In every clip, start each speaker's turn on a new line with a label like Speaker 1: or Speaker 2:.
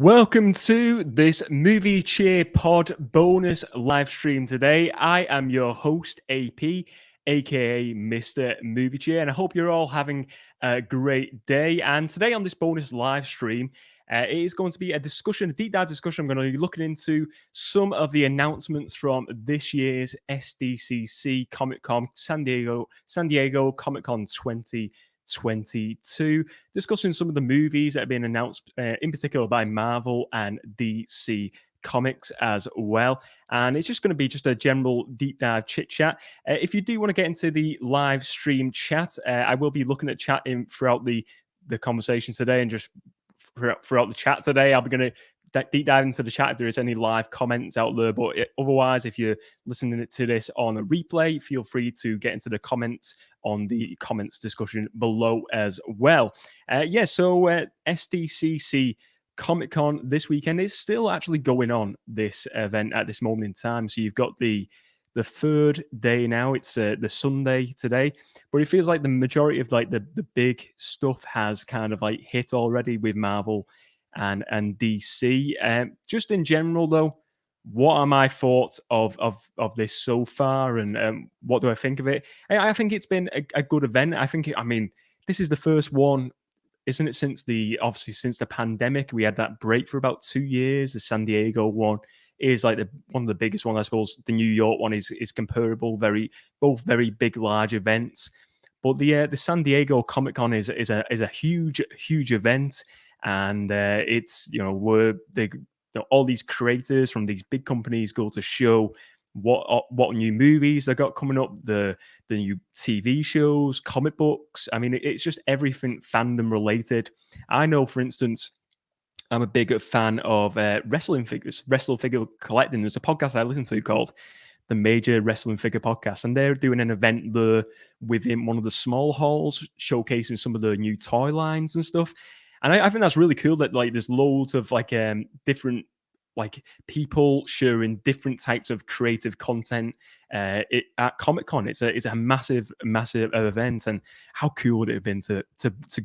Speaker 1: Welcome to this Movie Cheer Pod bonus live stream today. I am your host, AP, aka Mr. Movie Cheer, and I hope you're all having a great day. And today on this bonus live stream, it is going to be a deep dive discussion. I'm going to be looking into some of the announcements from this year's SDCC Comic Con San Diego Comic Con 2022, discussing some of the movies that have been announced, in particular by Marvel and DC Comics as well. And it's just going to be just a general deep dive chit chat. If you do want to get into the live stream chat, I will be looking at chatting throughout the conversation today, and just throughout the chat today, I'll be going to deep dive into the chat if there is any live comments out there. But otherwise, if you're listening to this on a replay, feel free to get into the comments on the comments discussion below as well. So SDCC Comic Con this weekend is still actually going on, this event at this moment in time. So you've got the third day now. It's the Sunday today, but it feels like the majority of like the big stuff has kind of like hit already with Marvel and DC. Just in general, though, what are my thoughts of this so far, and what do I think of it? I think it's been a good event. I mean, this is the first one, isn't it, since the pandemic? We had that break for about 2 years. The San Diego one is like one of the biggest one, I suppose. The New York one is comparable, both very big, large events. But the San Diego Comic Con is a huge event. And it's, where all these creators from these big companies go to show what new movies they got coming up, the new TV shows, comic books. I mean, it's just everything fandom related. I know, for instance, I'm a big fan of wrestling figures, wrestling figure collecting. There's a podcast I listen to called the Major Wrestling Figure Podcast, and they're doing an event there within one of the small halls, showcasing some of the new toy lines and stuff. And I think that's really cool that like there's loads of like different like people sharing different types of creative content at Comic Con. It's a massive event, and how cool would it have been to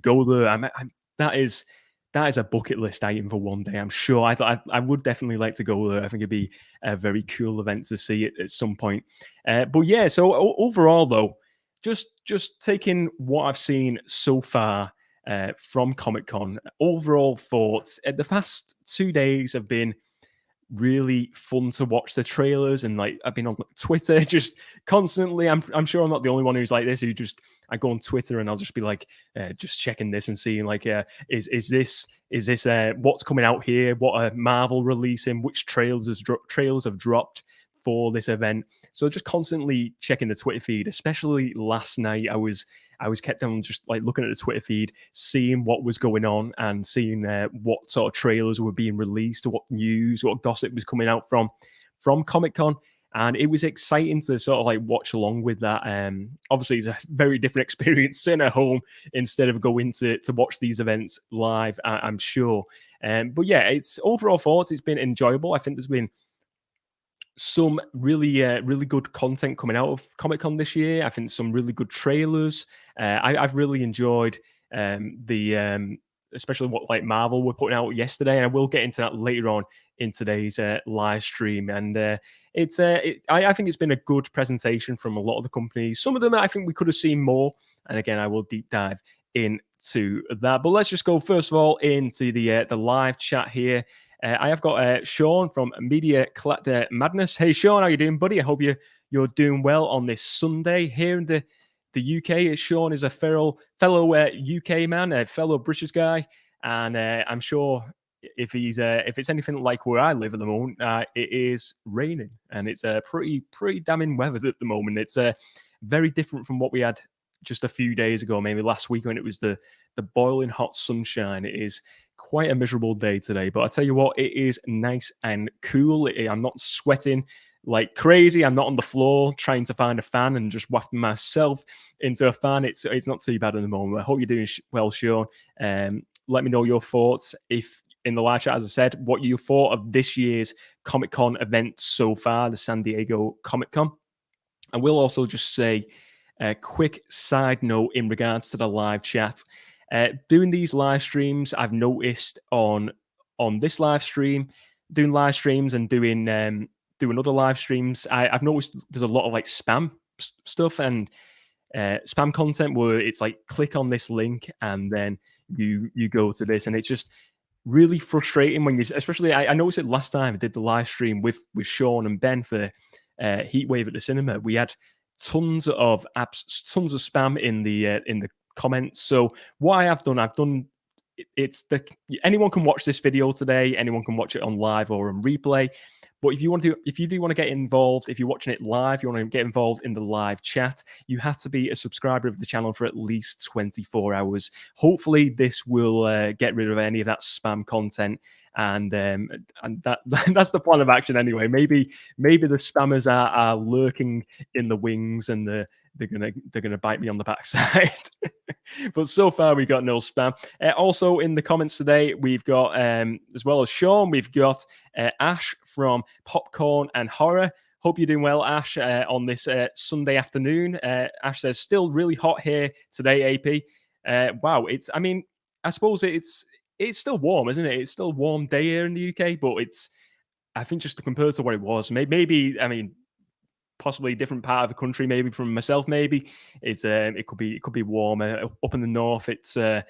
Speaker 1: go there? That is a bucket list item for one day. I'm sure I would definitely like to go there. I think it'd be a very cool event to see it at some point. But yeah, so overall though, just taking what I've seen so far from Comic-Con, overall thoughts. The past 2 days have been really fun to watch the trailers, and like I've been on Twitter just constantly. I'm sure I'm not the only one who's like this, I go on Twitter and I'll just be like just checking this and seeing like is this what's coming out here, what are Marvel releasing, which trailers have dropped for this event. So just constantly checking the Twitter feed, especially last night. I was kept on just like looking at the Twitter feed, seeing what was going on and seeing what sort of trailers were being released, what news, what gossip was coming out from Comic-Con. And it was exciting to sort of like watch along with that. Obviously, it's a very different experience sitting at home instead of going to watch these events live, I'm sure. But yeah, it's overall thoughts. It's been enjoyable. I think there's been some really good content coming out of Comic-Con this year. I think some really good trailers. I've really enjoyed especially what like Marvel were putting out yesterday, and I will get into that later on in today's live stream. And I think it's been a good presentation from a lot of the companies. Some of them I think we could have seen more, and again I will deep dive into that. But let's just go first of all into the live chat here. I have got Sean from Media Collector Madness. Hey, Sean, how you doing, buddy? I hope you're doing well on this Sunday here in the UK. Sean is a fellow UK man, a fellow British guy, and I'm sure if it's anything like where I live at the moment, it is raining, and it's pretty damning weather at the moment. It's very different from what we had just a few days ago, maybe last week, when it was the boiling hot sunshine. It is quite a miserable day today, but I tell you what, it is nice and cool. I'm not sweating like crazy. I'm not on the floor trying to find a fan and just wafting myself into a fan. It's not too bad at the moment. I hope you're doing well, Sean. Let me know your thoughts if in the live chat, as I said, what you thought of this year's Comic-Con event so far, the San Diego Comic-Con. I will also just say a quick side note in regards to the live chat. Doing these live streams, I've noticed on on this live stream, doing live streams and doing other live streams, I've noticed there's a lot of like spam stuff and spam content where it's like click on this link and then you go to this, and it's just really frustrating when you, especially I noticed it last time I did the live stream with Sean and Ben for Heatwave at the cinema. We had tons of apps, tons of spam in the comments. So what I've done it's the anyone can watch this video today, anyone can watch it on live or on replay. But if you do want to get involved, if you're watching it live, you want to get involved in the live chat, you have to be a subscriber of the channel for at least 24 hours. Hopefully, this will get rid of any of that spam content, and that's the plan of action anyway. Maybe the spammers are lurking in the wings, and they're gonna bite me on the backside. But so far we got no spam. Also in the comments today, we've got as well as Sean, we've got Ash from Popcorn and Horror. Hope you're doing well, Ash, on this Sunday afternoon. Ash says, still really hot here today, AP. Wow, I suppose it's still warm, isn't it? It's still a warm day here in the UK, but I think just compared to what it was, maybe possibly a different part of the country, maybe from myself, maybe it could be warmer up in the north. It's here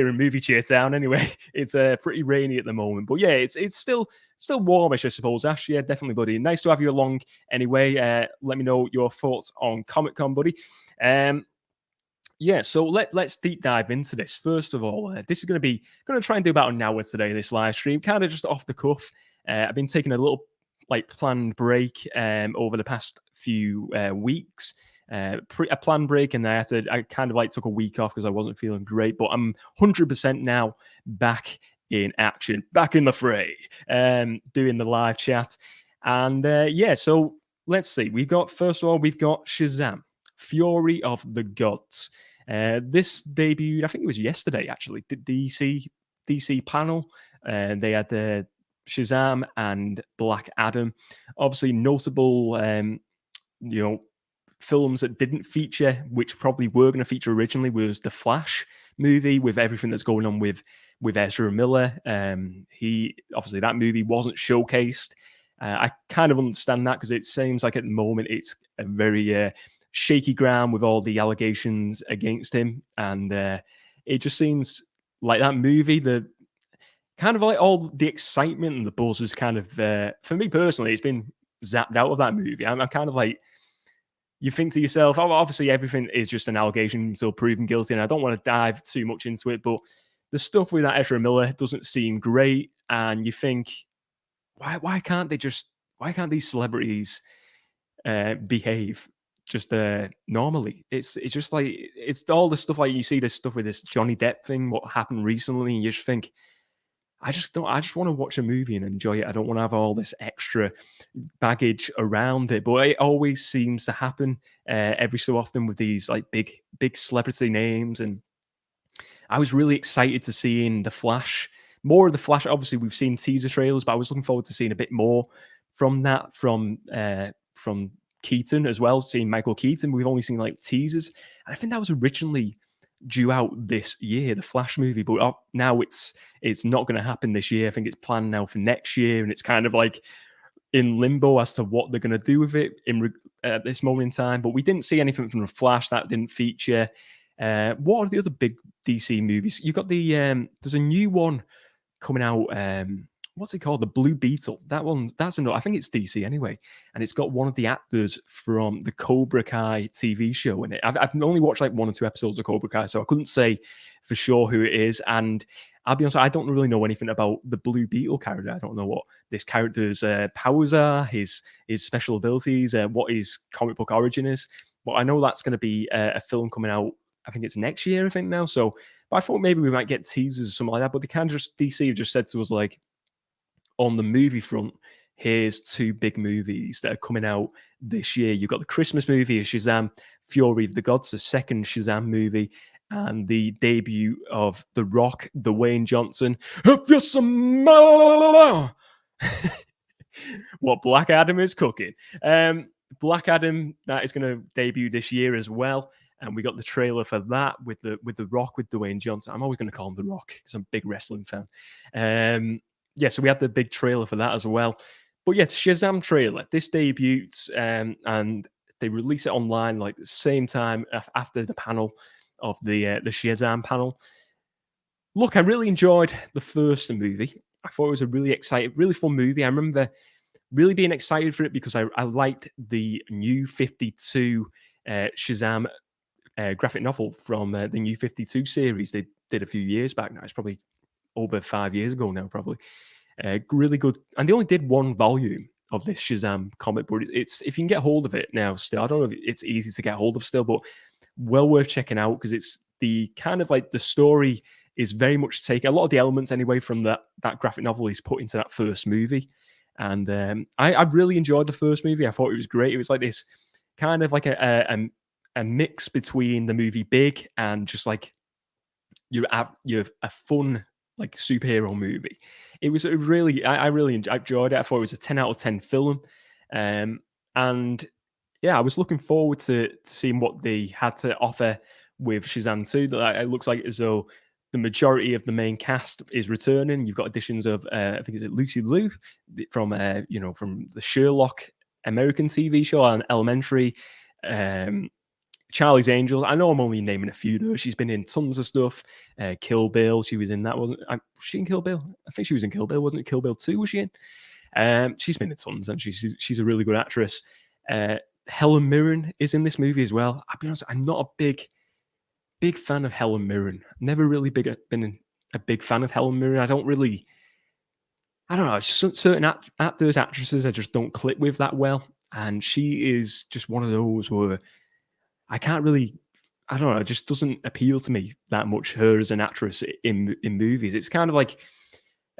Speaker 1: in Movie Cheer Town anyway. It's pretty rainy at the moment, but yeah, it's still warmish, I suppose. Ash, yeah, definitely, buddy. Nice to have you along anyway. Let me know your thoughts on Comic-Con, buddy. Yeah, so let's deep dive into this. First of all, this is going to try and do about an hour today, this live stream, kind of just off the cuff. I've been taking a little planned break over the past few weeks. A planned break, and I kind of took a week off because I wasn't feeling great, but I'm 100% now back in action, back in the fray, doing the live chat. And yeah, so let's see. First of all, we've got Shazam, Fury of the Gods. This debuted, I think it was yesterday, actually, the DC panel. They had Shazam and Black Adam. Obviously, notable, films that didn't feature, which probably were going to feature originally, was the Flash movie, with everything that's going on with Ezra Miller. Obviously that movie wasn't showcased. I kind of understand that because it seems like at the moment it's a very shaky ground with all the allegations against him, and it just seems like that movie, the kind of like all the excitement and the buzz is kind of, for me personally, it's been zapped out of that movie. I'm kind of like, you think to yourself, oh, obviously everything is just an allegation until proven guilty, and I don't want to dive too much into it, but the stuff with that Ezra Miller doesn't seem great, and you think, why can't these celebrities behave just normally? It's just like, it's all the stuff, like you see this stuff with this Johnny Depp thing, what happened recently, and you just think, I just want to watch a movie and enjoy it. I don't want to have all this extra baggage around it. But it always seems to happen every so often with these like big celebrity names. And I was really excited to see in The Flash, more of The Flash. Obviously, we've seen teaser trailers, but I was looking forward to seeing a bit more from that, from Keaton as well, seeing Michael Keaton. We've only seen like teasers. And I think that was originally due out this year, the Flash movie, but now it's not going to happen this year. I think it's planned now for next year, and it's kind of like in limbo as to what they're going to do with it at this moment in time. But we didn't see anything from the Flash. That didn't feature. What are the other big DC movies? You've got there's a new one coming out. What's it called? The Blue Beetle. That's I think it's DC anyway, and it's got one of the actors from the Cobra Kai TV show in it. I've only watched like 1 or 2 episodes of Cobra Kai, so I couldn't say for sure who it is. And I'll be honest, I don't really know anything about the Blue Beetle character. I don't know what this character's powers are, his special abilities, what his comic book origin is. But I know that's going to be a film coming out. I think it's next year, I think now. So, but I thought maybe we might get teasers or something like that. But DC have just said to us, like, on the movie front, here's 2 big movies that are coming out this year. You've got the Christmas movie of Shazam, Fury of the Gods, the second Shazam movie, and the debut of The Rock, Dwayne Johnson. If you smell what Black Adam is cooking. Black Adam, that is going to debut this year as well. and we got the trailer for that with the Rock, with Dwayne Johnson. I'm always going to call him the Rock because I'm a big wrestling fan. Yeah, so we had the big trailer for that as well. But yeah, Shazam trailer. This debuts, and they release it online like the same time after the panel of the Shazam panel. Look, I really enjoyed the first movie. I thought it was a really fun movie. I remember really being excited for it because I liked the New 52 Shazam graphic novel from the New 52 series they did a few years back now. It's probably over 5 years ago now, probably. Really good. And they only did one volume of this Shazam comic, but it's if you can get hold of it now still, I don't know if it's easy to get hold of still, but well worth checking out because it's the kind of like the story is very much taken, a lot of the elements anyway from that graphic novel is put into that first movie. And I really enjoyed the first movie. I thought it was great. It was like this kind of like a mix between the movie Big and just like you're a fun like superhero movie. It was really I really enjoyed it. I thought it was a 10 out of 10 film. And yeah, I was looking forward to seeing what they had to offer with Shazam 2. It looks like as though the majority of the main cast is returning. You've got additions of I think is it Lucy Liu from from the Sherlock American TV show and Elementary, Charlie's Angels. I know I'm only naming a few though. She's been in tons of stuff. Kill Bill, she was in that, wasn't she in Kill Bill? I think she was in Kill Bill, wasn't it? Kill Bill 2 was she in? She's been in tons and she's a really good actress. Helen Mirren is in this movie as well. I'll be honest, I'm not a big fan of Helen Mirren. Never really been a big fan of Helen Mirren. I don't know. Certain actors, actresses, I just don't click with that well. And she is just one of those where I can't really, I don't know, it just doesn't appeal to me that much, her as an actress in movies. It's kind of like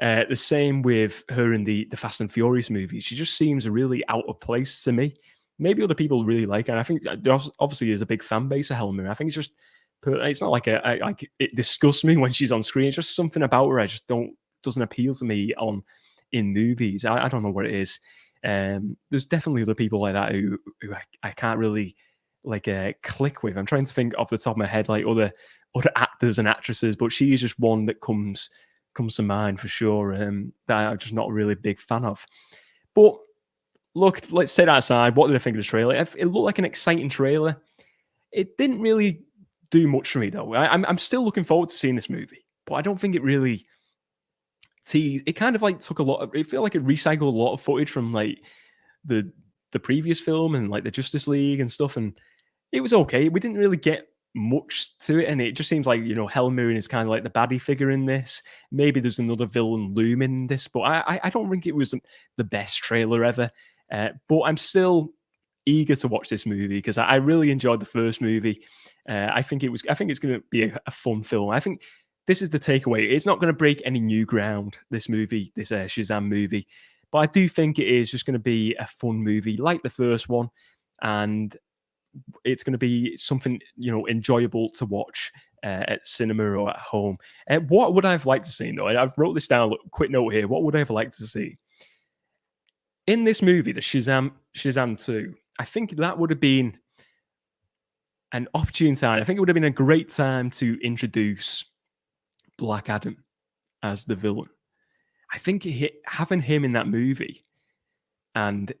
Speaker 1: the same with her in the Fast and Furious movies. She just seems really out of place to me. Maybe other people really like her. And I think there obviously is a big fan base of Helen Mirren. I think it's just, it's not like it disgusts me when she's on screen. It's just something about her I just doesn't appeal to me in movies. I don't know what it is. There's definitely other people like that who I can't really click with. I'm trying to think off the top of my head like other actors and actresses, but she is just one that comes to mind for sure. That I'm just not really a big fan of. But look, let's set that aside. What did I think of the trailer? It looked like an exciting trailer. It didn't really do much for me though. I'm still looking forward to seeing this movie, but I don't think it really teased. It kind of like took a lot of. It felt like it recycled a lot of footage from like the previous film and like the Justice League and stuff, and it was okay. We didn't really get much to it, and it just seems like Helen Mirren is kind of like the baddie figure in this. Maybe there's another villain looming in this, but I don't think it was the best trailer ever. But I'm still eager to watch this movie because I really enjoyed the first movie. I think it's going to be a fun film. I think this is the takeaway. It's not going to break any new ground, this movie, this Shazam movie. But I do think it is just going to be a fun movie like the first one. And it's going to be something, enjoyable to watch at cinema or at home. What would I have liked to see, though? I've wrote this down, quick note here. What would I have liked to see? In this movie, the Shazam 2, I think that would have been an opportune time. I think it would have been a great time to introduce Black Adam as the villain. I think having him in that movie and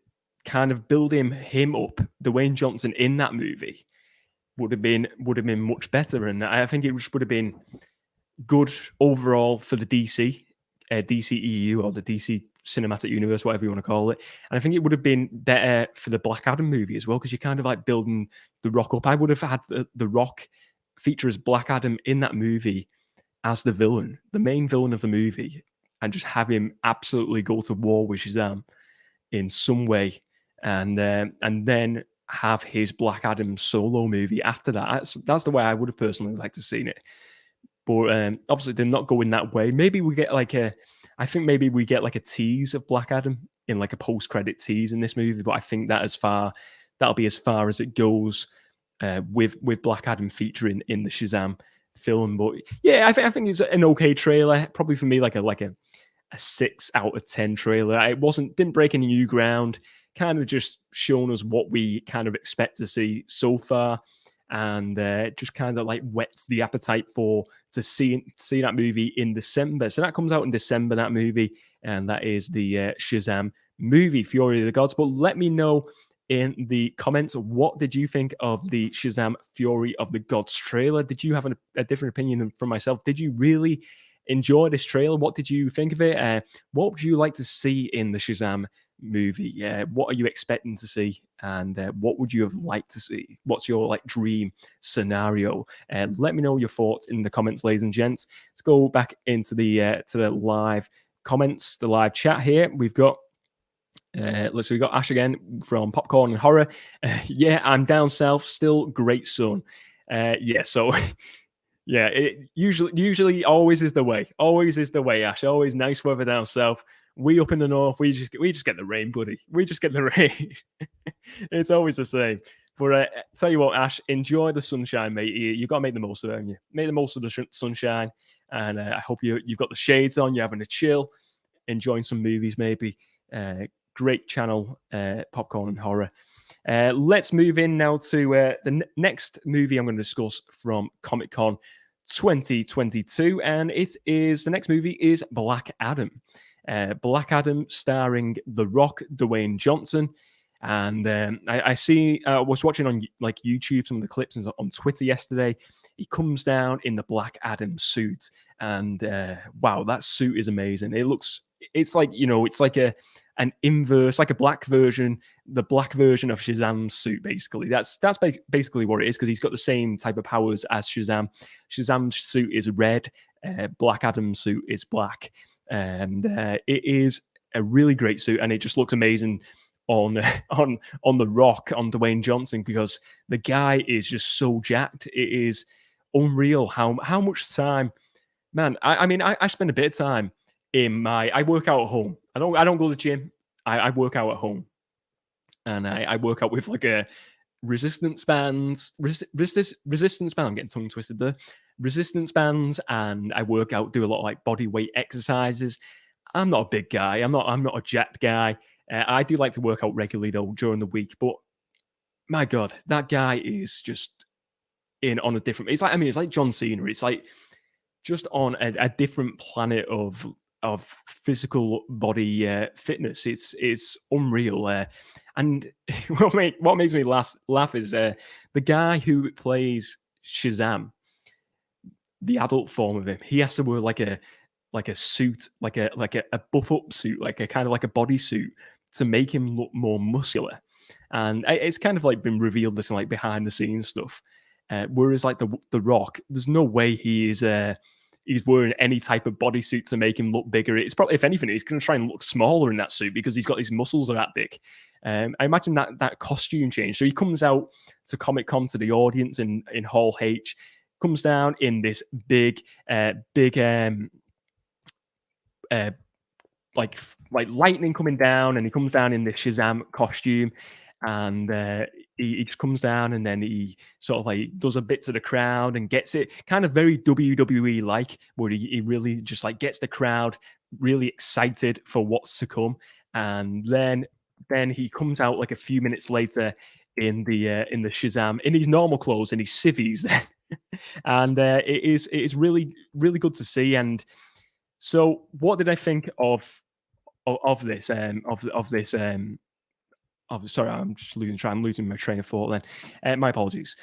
Speaker 1: kind of building him up, Dwayne Johnson in that movie, would have been much better. And I think it would have been good overall for the DCEU or the DC Cinematic Universe, whatever you want to call it. And I think it would have been better for the Black Adam movie as well, because you're kind of like building The Rock up. I would have had the Rock feature as Black Adam in that movie as the villain, the main villain of the movie, and just have him absolutely go to war with Shazam in some way, and then have his Black Adam solo movie after that. That's the way I would have personally liked to seen it. But obviously they're not going that way. Maybe we get I think maybe we get like a tease of Black Adam in like a post-credit tease in this movie. But I think that'll be as far as it goes with Black Adam featuring in the Shazam film. But yeah, I think it's an okay trailer. Probably for me like a 6 out of 10 trailer. It didn't break any new ground. Kind of just shown us what we kind of expect to see so far. and just kind of like whets the appetite to see that movie in December. So that comes out in December, that movie, and that is the Shazam movie, Fury of the Gods. But let me know in the comments, what did you think of the Shazam Fury of the Gods trailer? Did you have a different opinion from myself? Did you really enjoy this trailer? What did you think of it? What would you like to see in the Shazam movie? What are you expecting to see, and what would you have liked to see? What's your like dream scenario? Let me know your thoughts in the comments, ladies and gents. Let's go back into the live comments, the live chat here. We've got we got Ash again from Popcorn and Horror. Yeah, I'm down south, still great sun. Yeah, so yeah, it usually always is the way. Always is the way, Ash. Always nice weather down south. We up in the north, we just get the rain, buddy. We just get the rain. It's always the same. But tell you what, Ash, enjoy the sunshine, mate. You got to make the most of it, haven't you? Make the most of the sunshine. And I hope you've got the shades on, you're having a chill, enjoying some movies maybe. Great channel, Popcorn and Horror. Let's move in now to the next movie I'm going to discuss from Comic-Con 2022. And the next movie is Black Adam. Black Adam starring The Rock, Dwayne Johnson. And I was watching on like YouTube some of the clips on Twitter yesterday. He comes down in the Black Adam suit, and wow, that suit is amazing. It's like an inverse, like a black version, the black version of Shazam's suit. Basically, that's basically what it is, because he's got the same type of powers as Shazam. Shazam's suit is red, Black Adam's suit is black, and it is a really great suit, and it just looks amazing on The Rock, on Dwayne Johnson, because the guy is just so jacked. It is unreal how much time, man. I spend a bit of time I work out at home. I don't go to the gym. I work out at home, and I work out with like a resistance bands. Resistance band. I'm getting tongue twisted there. Resistance bands, and I work out, do a lot of like body weight exercises. I'm not a big guy. I'm not a jacked guy. I do like to work out regularly though during the week, but my God, that guy is just on a different. It's like John Cena. It's like just on a different planet of physical body fitness. It's unreal. And what makes me laugh is the guy who plays Shazam, the adult form of him. He has to wear like a suit, like a buff up suit, like a kind of like a bodysuit, to make him look more muscular. And it's kind of like been revealed this in like behind the scenes stuff. Whereas like the Rock, there's no way he's wearing any type of bodysuit to make him look bigger. It's probably, if anything, he's going to try and look smaller in that suit because he's got his muscles are that big. I imagine that costume change. So he comes out to Comic-Con to the audience in Hall H, comes down in this big like lightning coming down, and he comes down in this Shazam costume, and he just comes down, and then he sort of like does a bit to the crowd and gets it kind of very WWE like, where he really just like gets the crowd really excited for what's to come. And then he comes out like a few minutes later in the Shazam in his normal clothes and his civvies then. And it is really, really good to see. And so what did I think of this? Sorry, I'm just losing my train of thought then. My apologies.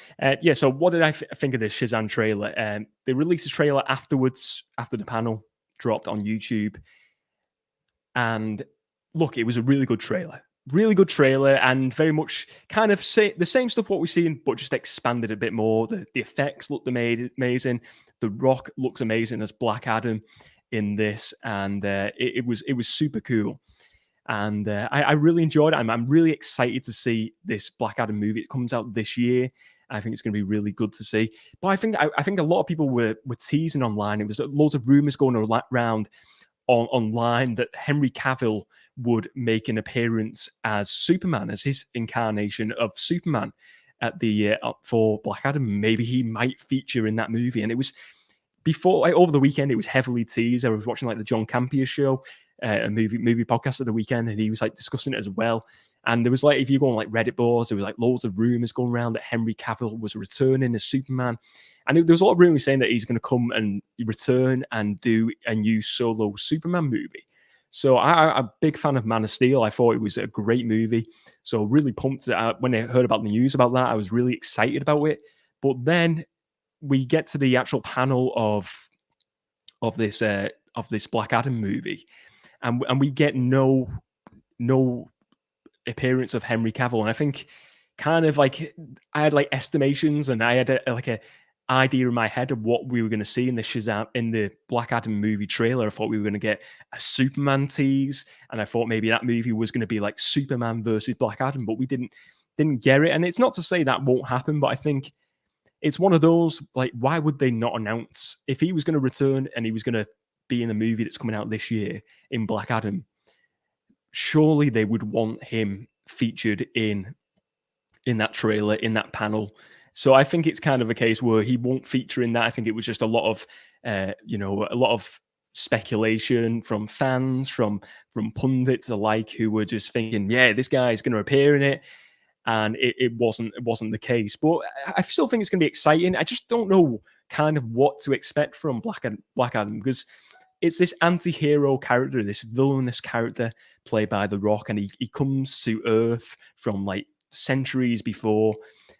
Speaker 1: So what did I think of this Shazam trailer? They released a trailer afterwards, after the panel dropped on YouTube. And look, it was a really good trailer. Really good trailer, and very much kind of the same stuff what we've seen, but just expanded a bit more. The effects looked amazing. The Rock looks amazing as Black Adam in this, and it was super cool. And I really enjoyed it. I'm really excited to see this Black Adam movie. It comes out this year. I think it's going to be really good to see. But I think a lot of people were teasing online. It was loads of rumors going around online that Henry Cavill would make an appearance as Superman, as his incarnation of Superman at the for Black Adam. Maybe he might feature in that movie. And it was over the weekend, it was heavily teased. I was watching like the John Campea show, a movie podcast of the weekend, and he was like discussing it as well. And there was like, if you go on like Reddit boards, there was like loads of rumors going around that Henry Cavill was returning as Superman. And there was a lot of rumors saying that he's going to come and return and do a new solo Superman movie. So I'm a big fan of Man of Steel. I thought it was a great movie. So really pumped that when I heard about the news about that, I was really excited about it. But then we get to the actual panel of this Black Adam movie, and we get no appearance of Henry Cavill. And I think kind of like I had like estimations, and I had a idea in my head of what we were going to see in the Black Adam movie trailer. I thought we were going to get a Superman tease, and I thought maybe that movie was going to be like Superman versus Black Adam, but we didn't get it. And it's not to say that won't happen, but I think it's one of those, like, why would they not announce if he was going to return and he was going to be in a movie that's coming out this year in Black Adam? Surely they would want him featured in that trailer, in that panel. So I think it's kind of a case where he won't feature in that. I think it was just a lot of, a lot of speculation from fans, from pundits alike, who were just thinking, yeah, this guy is going to appear in it. And it wasn't the case. But I still think it's going to be exciting. I just don't know kind of what to expect from Black Adam, because it's this anti-hero character, this villainous character played by The Rock, and he comes to Earth from like centuries before,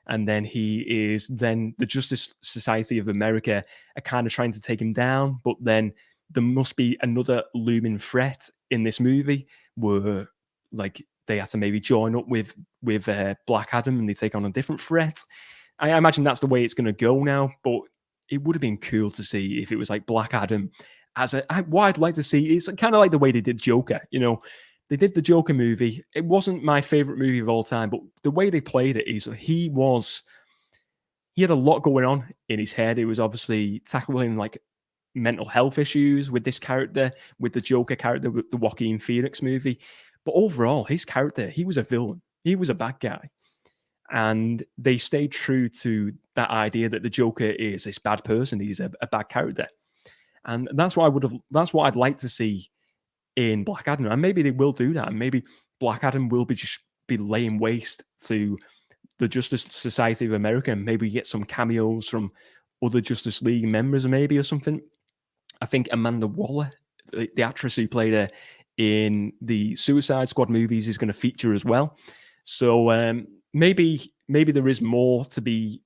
Speaker 1: and then the Justice Society of America are kind of trying to take him down, but then there must be another looming threat in this movie where like they have to maybe join up with Black Adam and they take on a different threat. I imagine that's the way it's going to go now, but it would have been cool to see if it was like Black Adam what I'd like to see is kind of like the way they did Joker. They did the Joker movie. It wasn't my favorite movie of all time, but the way they played it is he had a lot going on in his head. He was obviously tackling like mental health issues with this character, with the Joker character, with the Joaquin Phoenix movie. But overall, his character, he was a villain. He was a bad guy. And they stayed true to that idea that the Joker is this bad person. He's a bad character. And that's what I'd like to see in Black Adam. And maybe they will do that. And maybe Black Adam will be laying waste to the Justice Society of America. And maybe get some cameos from other Justice League members, maybe, or something. I think Amanda Waller, the actress who played her in the Suicide Squad movies, is going to feature as well. So maybe there is more to be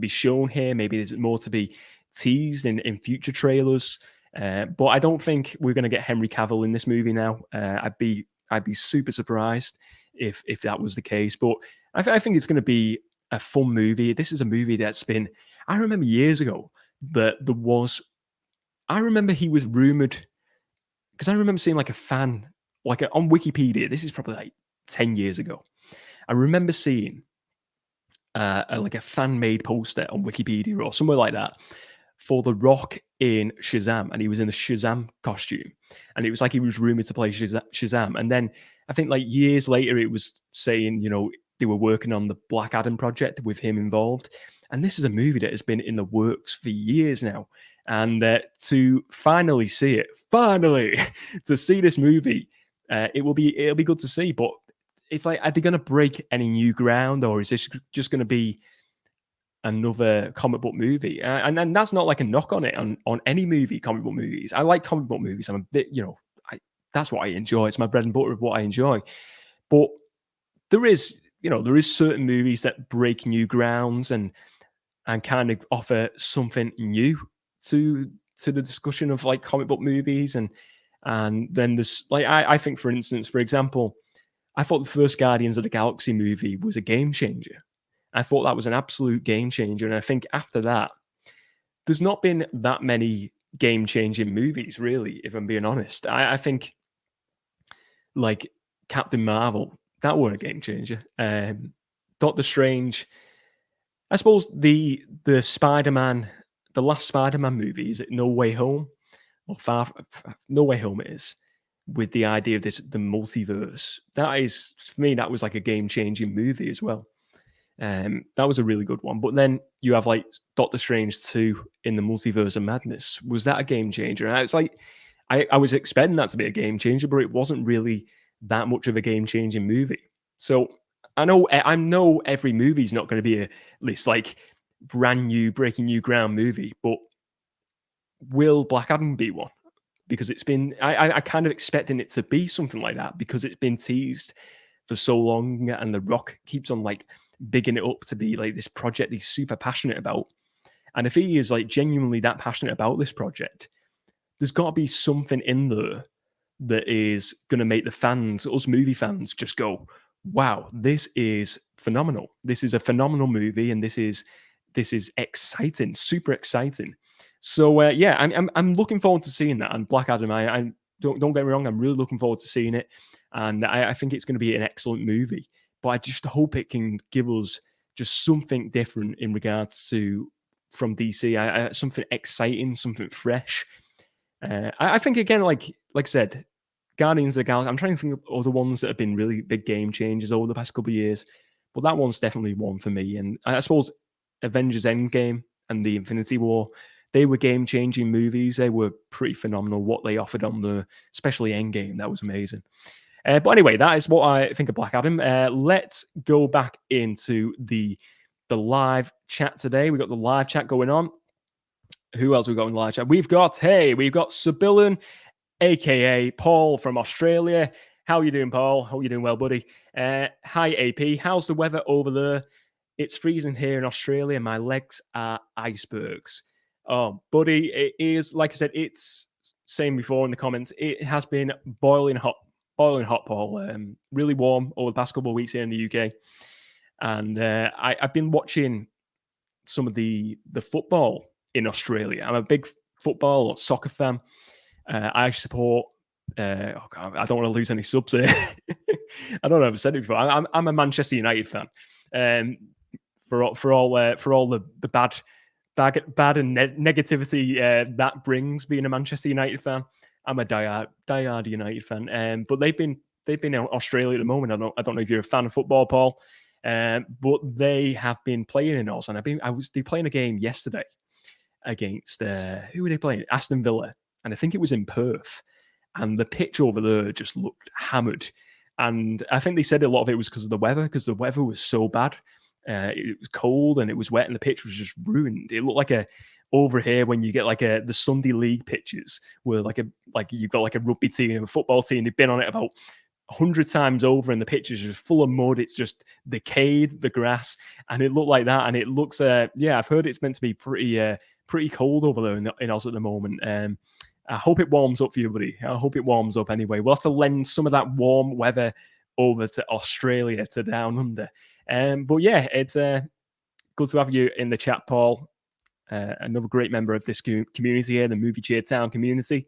Speaker 1: shown here. Maybe there's more to be teased in future trailers. But I don't think we're going to get Henry Cavill in this movie now. I'd be super surprised if that was the case. But I think it's going to be a fun movie. This is a movie that's been. I remember years ago that there was. I remember he was rumored. Because I remember seeing like a fan, on Wikipedia, this is probably like 10 years ago. I remember seeing a fan-made poster on Wikipedia or somewhere like that for The Rock in Shazam. And he was in the Shazam costume. And it was like he was rumored to play Shazam. And then I think like years later, it was saying, they were working on the Black Adam project with him involved. And this is a movie that has been in the works for years now. And to finally see it, to see this movie, it'll be good to see. But it's like, are they going to break any new ground, or is this just going to be another comic book movie? And that's not like a knock on it on any movie, comic book movies. I like comic book movies. I'm a bit, that's what I enjoy. It's my bread and butter of what I enjoy. But there is certain movies that break new grounds and kind of offer something new to the discussion of like comic book movies. And then there's like, I think, for instance, for example, I thought the first Guardians of the Galaxy movie was a game changer. I thought that was an absolute game changer. And I think after that, there's not been that many game-changing movies, really, if I'm being honest. I think like Captain Marvel, that was a game changer. Doctor Strange, I suppose the Spider-Man, the last Spider-Man movie, is it No Way Home? Or No Way Home it is, with the idea of the multiverse. That is, for me, that was like a game-changing movie as well. That was a really good one. But then you have like Doctor Strange 2 in the Multiverse of Madness. Was that a game changer? And it's like, I was expecting that to be a game changer, but it wasn't really that much of a game-changing movie. So I know every movie's not going to be this like brand new, breaking new ground movie, but will Black Adam be one? Because it's been, I kind of expecting it to be something like that because it's been teased for so long, and The Rock keeps on like bigging it up to be like this project he's super passionate about. And if he is like genuinely that passionate about this project, there's got to be something in there that is going to make the fans, us movie fans, just go, "Wow, this is phenomenal! This is a phenomenal movie, and this is exciting, super exciting." So yeah, I'm looking forward to seeing that. And Black Adam, I don't get me wrong, I'm really looking forward to seeing it, and I think it's going to be an excellent movie. But I just hope it can give us just something different in regards to from DC, something exciting, something fresh. I think again, like I said, Guardians of the Galaxy. I'm trying to think of other ones that have been really big game changers over the past couple of years, but that one's definitely one for me. And I suppose Avengers Endgame and the Infinity War, they were game changing movies. They were pretty phenomenal. What they offered on the, especially Endgame, that was amazing. But anyway, that is what I think of Black Adam. Let's go back into the live chat today. We've got the live chat going on. Who else we got in live chat? We've got Sibyllin, aka Paul from Australia. How are you doing, Paul? Hope you're doing well, buddy. Hi, AP. How's the weather over there? It's freezing here in Australia. My legs are icebergs. Oh, buddy, it is, like I said, it's saying before in the comments, it has been boiling hot, Paul. Really warm over the past couple of weeks here in the UK. And I've been watching some of the football in Australia. I'm a big football or soccer fan. I support. Oh God, I don't want to lose any subs here. I don't know if I've said it before. I'm a Manchester United fan. For all the bad and negativity that brings being a Manchester United fan, I'm a diehard United fan. But they've been in Australia at the moment. I don't know if you're a fan of football, Paul. But they have been playing in Oz, and they playing a game yesterday against who were they playing? Aston Villa, and I think it was in Perth. And the pitch over there just looked hammered. And I think they said a lot of it was because of the weather, because the weather was so bad. It was cold and it was wet, and the pitch was just ruined. It looked like over here when you get like the Sunday League pitches, where like you've got like a rugby team and a football team. They've been on it about 100 times over, and the pitch is just full of mud. It's just decayed, the grass, and it looked like that. And it looks, I've heard it's meant to be pretty cold over there in Oz at the moment. I hope it warms up for you, buddy. I hope it warms up anyway. We'll have to lend some of that warm weather over to Australia, to down under. But yeah, it's good to have you in the chat, Paul. Another great member of this community here, the Movie Cheer Town community.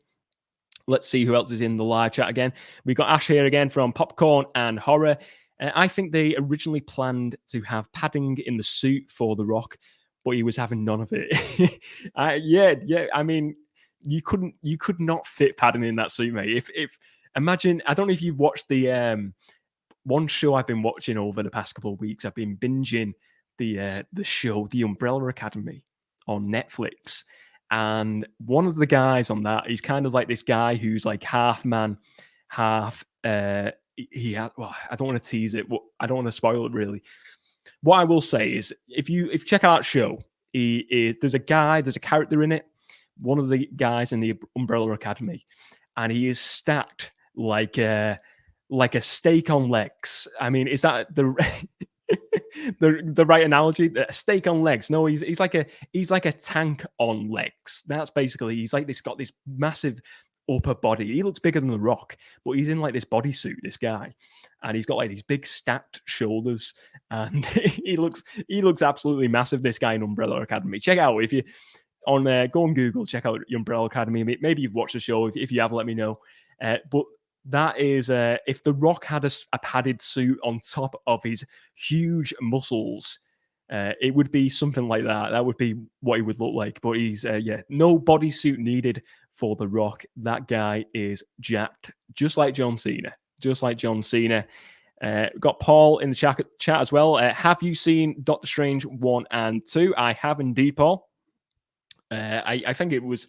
Speaker 1: Let's see who else is in the live chat again. We've got Ash here again from Popcorn and Horror. I think they originally planned to have padding in the suit for The Rock, but he was having none of it. Yeah. I mean, you could not fit padding in that suit, mate. If imagine, I don't know if you've watched the one show I've been watching over the past couple of weeks. I've been binging the show, The Umbrella Academy, on Netflix. And one of the guys on that, he's kind of like this guy who's like half man, half he had. Well, I don't want to tease it. I don't want to spoil it really. What I will say is, if you check out that show, there's a character in it, one of the guys in the Umbrella Academy, and he is stacked like a steak on legs. I mean, is that the the right analogy? A steak on legs? No, he's like a tank on legs. That's basically, he's like got this massive upper body. He looks bigger than The Rock, but he's in like this bodysuit, this guy, and he's got like these big stacked shoulders, and he looks absolutely massive. This guy in Umbrella Academy. Check out if you go on Google, check out Umbrella Academy. Maybe you've watched the show. If you have, let me know. But that is, if The Rock had a padded suit on top of his huge muscles, it would be something like that. That would be what he would look like. But he's, no bodysuit needed for The Rock. That guy is jacked, just like John Cena. Got Paul in the chat as well. Have you seen Doctor Strange 1 and 2? I have indeed, Paul. I think it was,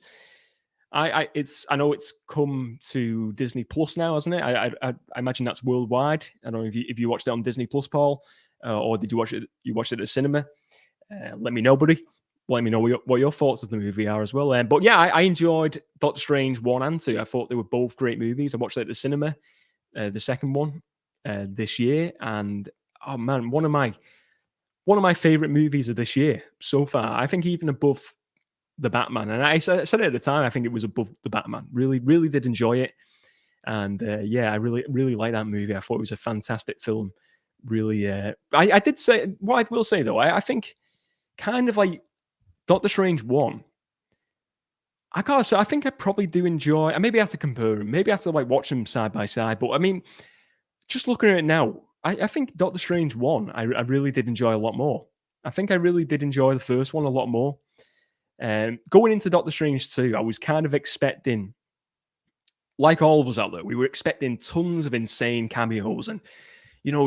Speaker 1: I know it's come to Disney Plus now, hasn't it? I imagine that's worldwide. I don't know if you watched it on Disney Plus, Paul, or did you watch it? You watched it at the cinema? Let me know, buddy. Let me know what your thoughts of the movie are as well. But yeah, I enjoyed Doctor Strange 1 and 2. I thought they were both great movies. I watched it at the cinema, the second one this year, and oh man, one of my favorite movies of this year so far. I think even above the Batman, and I said it at the time. I think it was above the Batman. Really, really did enjoy it, and yeah, I really, really like that movie. I thought it was a fantastic film. Really, I did say what I will say though. I think kind of like Doctor Strange 1. I gotta say, I think I probably do enjoy. I maybe have to compare them. Maybe I have to like watch them side by side. But I mean, just looking at it now, I think Doctor Strange 1, I really did enjoy a lot more. I think I really did enjoy the first one a lot more. Going into Doctor Strange 2, I was kind of expecting, like all of us out there, we were expecting tons of insane cameos. And,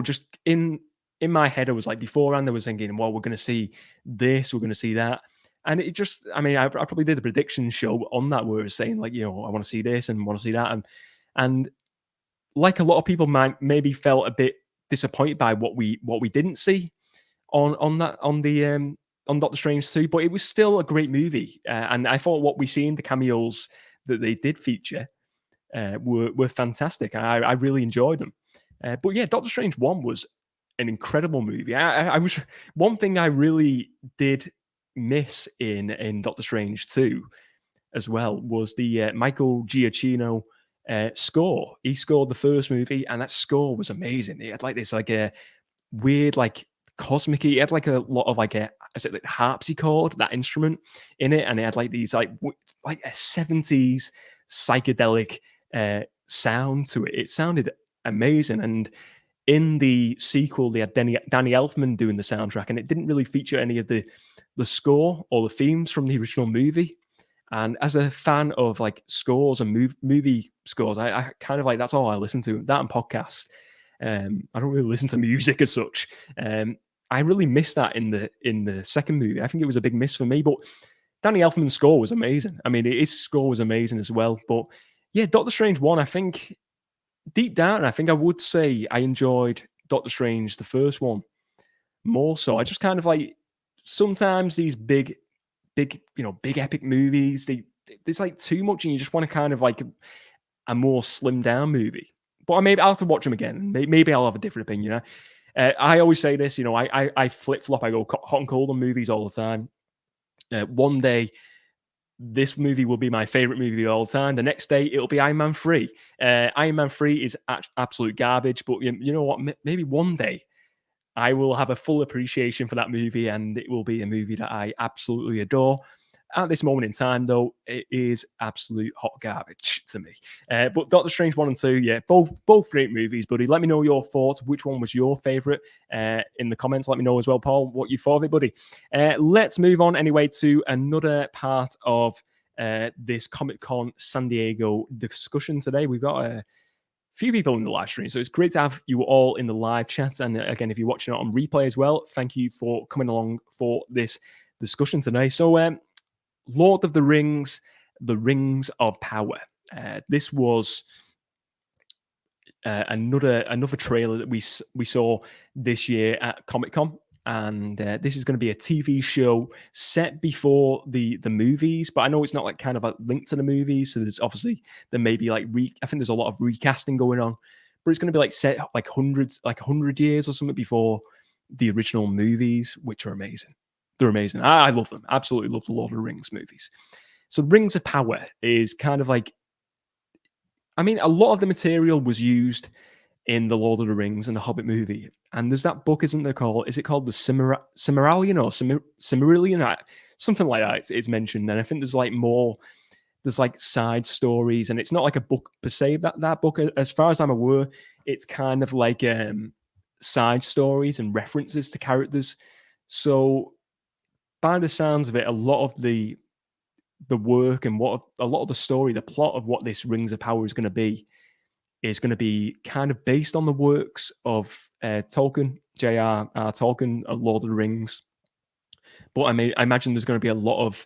Speaker 1: just in my head, I was like, beforehand, I was thinking, well, we're going to see this, we're going to see that. And it just, I mean, I probably did a prediction show on that where I was saying, like, I want to see this and want to see that. And like a lot of people might maybe felt a bit disappointed by what we didn't see on Doctor Strange 2, but it was still a great movie. And I thought what we see in the cameos that they did feature were fantastic. I really enjoyed them. But yeah, Doctor Strange 1 was an incredible movie. I was one thing I really did miss in Doctor Strange 2 as well was the Michael Giacchino score. He scored the first movie, and that score was amazing. He had like this like a weird like cosmic. He had like a lot of like is it like harpsichord, that instrument in it, and it had like these like a 70s psychedelic sound to it. It sounded amazing. And in the sequel, they had Danny Elfman doing the soundtrack, and it didn't really feature any of the score or the themes from the original movie. And as a fan of like scores and movie scores, I kind of like that's all I listen to. That and podcasts. I don't really listen to music as such. I really missed that in the second movie. I think it was a big miss for me. But Danny Elfman's score was amazing. I mean, his score was amazing as well. But yeah, Doctor Strange 1, I think deep down, I think I would say I enjoyed Doctor Strange, the first one, more so. I just kind of like sometimes these big epic movies, there's like too much, and you just want to kind of like a more slimmed down movie. But I'll have to watch them again. Maybe I'll have a different opinion. I always say this, I flip flop. I go hot and cold on movies all the time. One day, this movie will be my favorite movie of all time. The next day, it'll be Iron Man 3. Iron Man 3 is absolute garbage, but you know what? Maybe one day I will have a full appreciation for that movie, and it will be a movie that I absolutely adore. At this moment in time, though, it is absolute hot garbage to me. But Doctor Strange 1 and 2, yeah, both great movies, buddy. Let me know your thoughts. Which one was your favorite in the comments? Let me know as well, Paul, what you thought of it, buddy. Let's move on anyway to another part of this Comic-Con San Diego discussion today. We've got a few people in the live stream, so it's great to have you all in the live chat. And again, if you're watching it on replay as well, thank you for coming along for this discussion today. So, Lord of the Rings, The Rings of Power. This was another trailer that we saw this year at Comic-Con. And this is going to be a TV show set before the movies, but I know it's not like kind of a link to the movies. So there may be like I think there's a lot of recasting going on, but it's going to be like set like 100 years or something before the original movies, which are amazing. They're amazing. I love them. Absolutely love the Lord of the Rings movies. So Rings of Power is kind of like, I mean, a lot of the material was used in the Lord of the Rings and the Hobbit movie. And there's that book, isn't there called? Is it called the Silmarillion or Silmarillion? Something like that. It's mentioned. And I think there's like side stories, and it's not like a book per se. That book, as far as I'm aware, it's kind of like side stories and references to characters. So by the sounds of it, a lot of the work and a lot of the story, the plot of what this Rings of Power is going to be kind of based on the works of Tolkien, J.R.R. Tolkien, Lord of the Rings. But I imagine there's going to be a lot of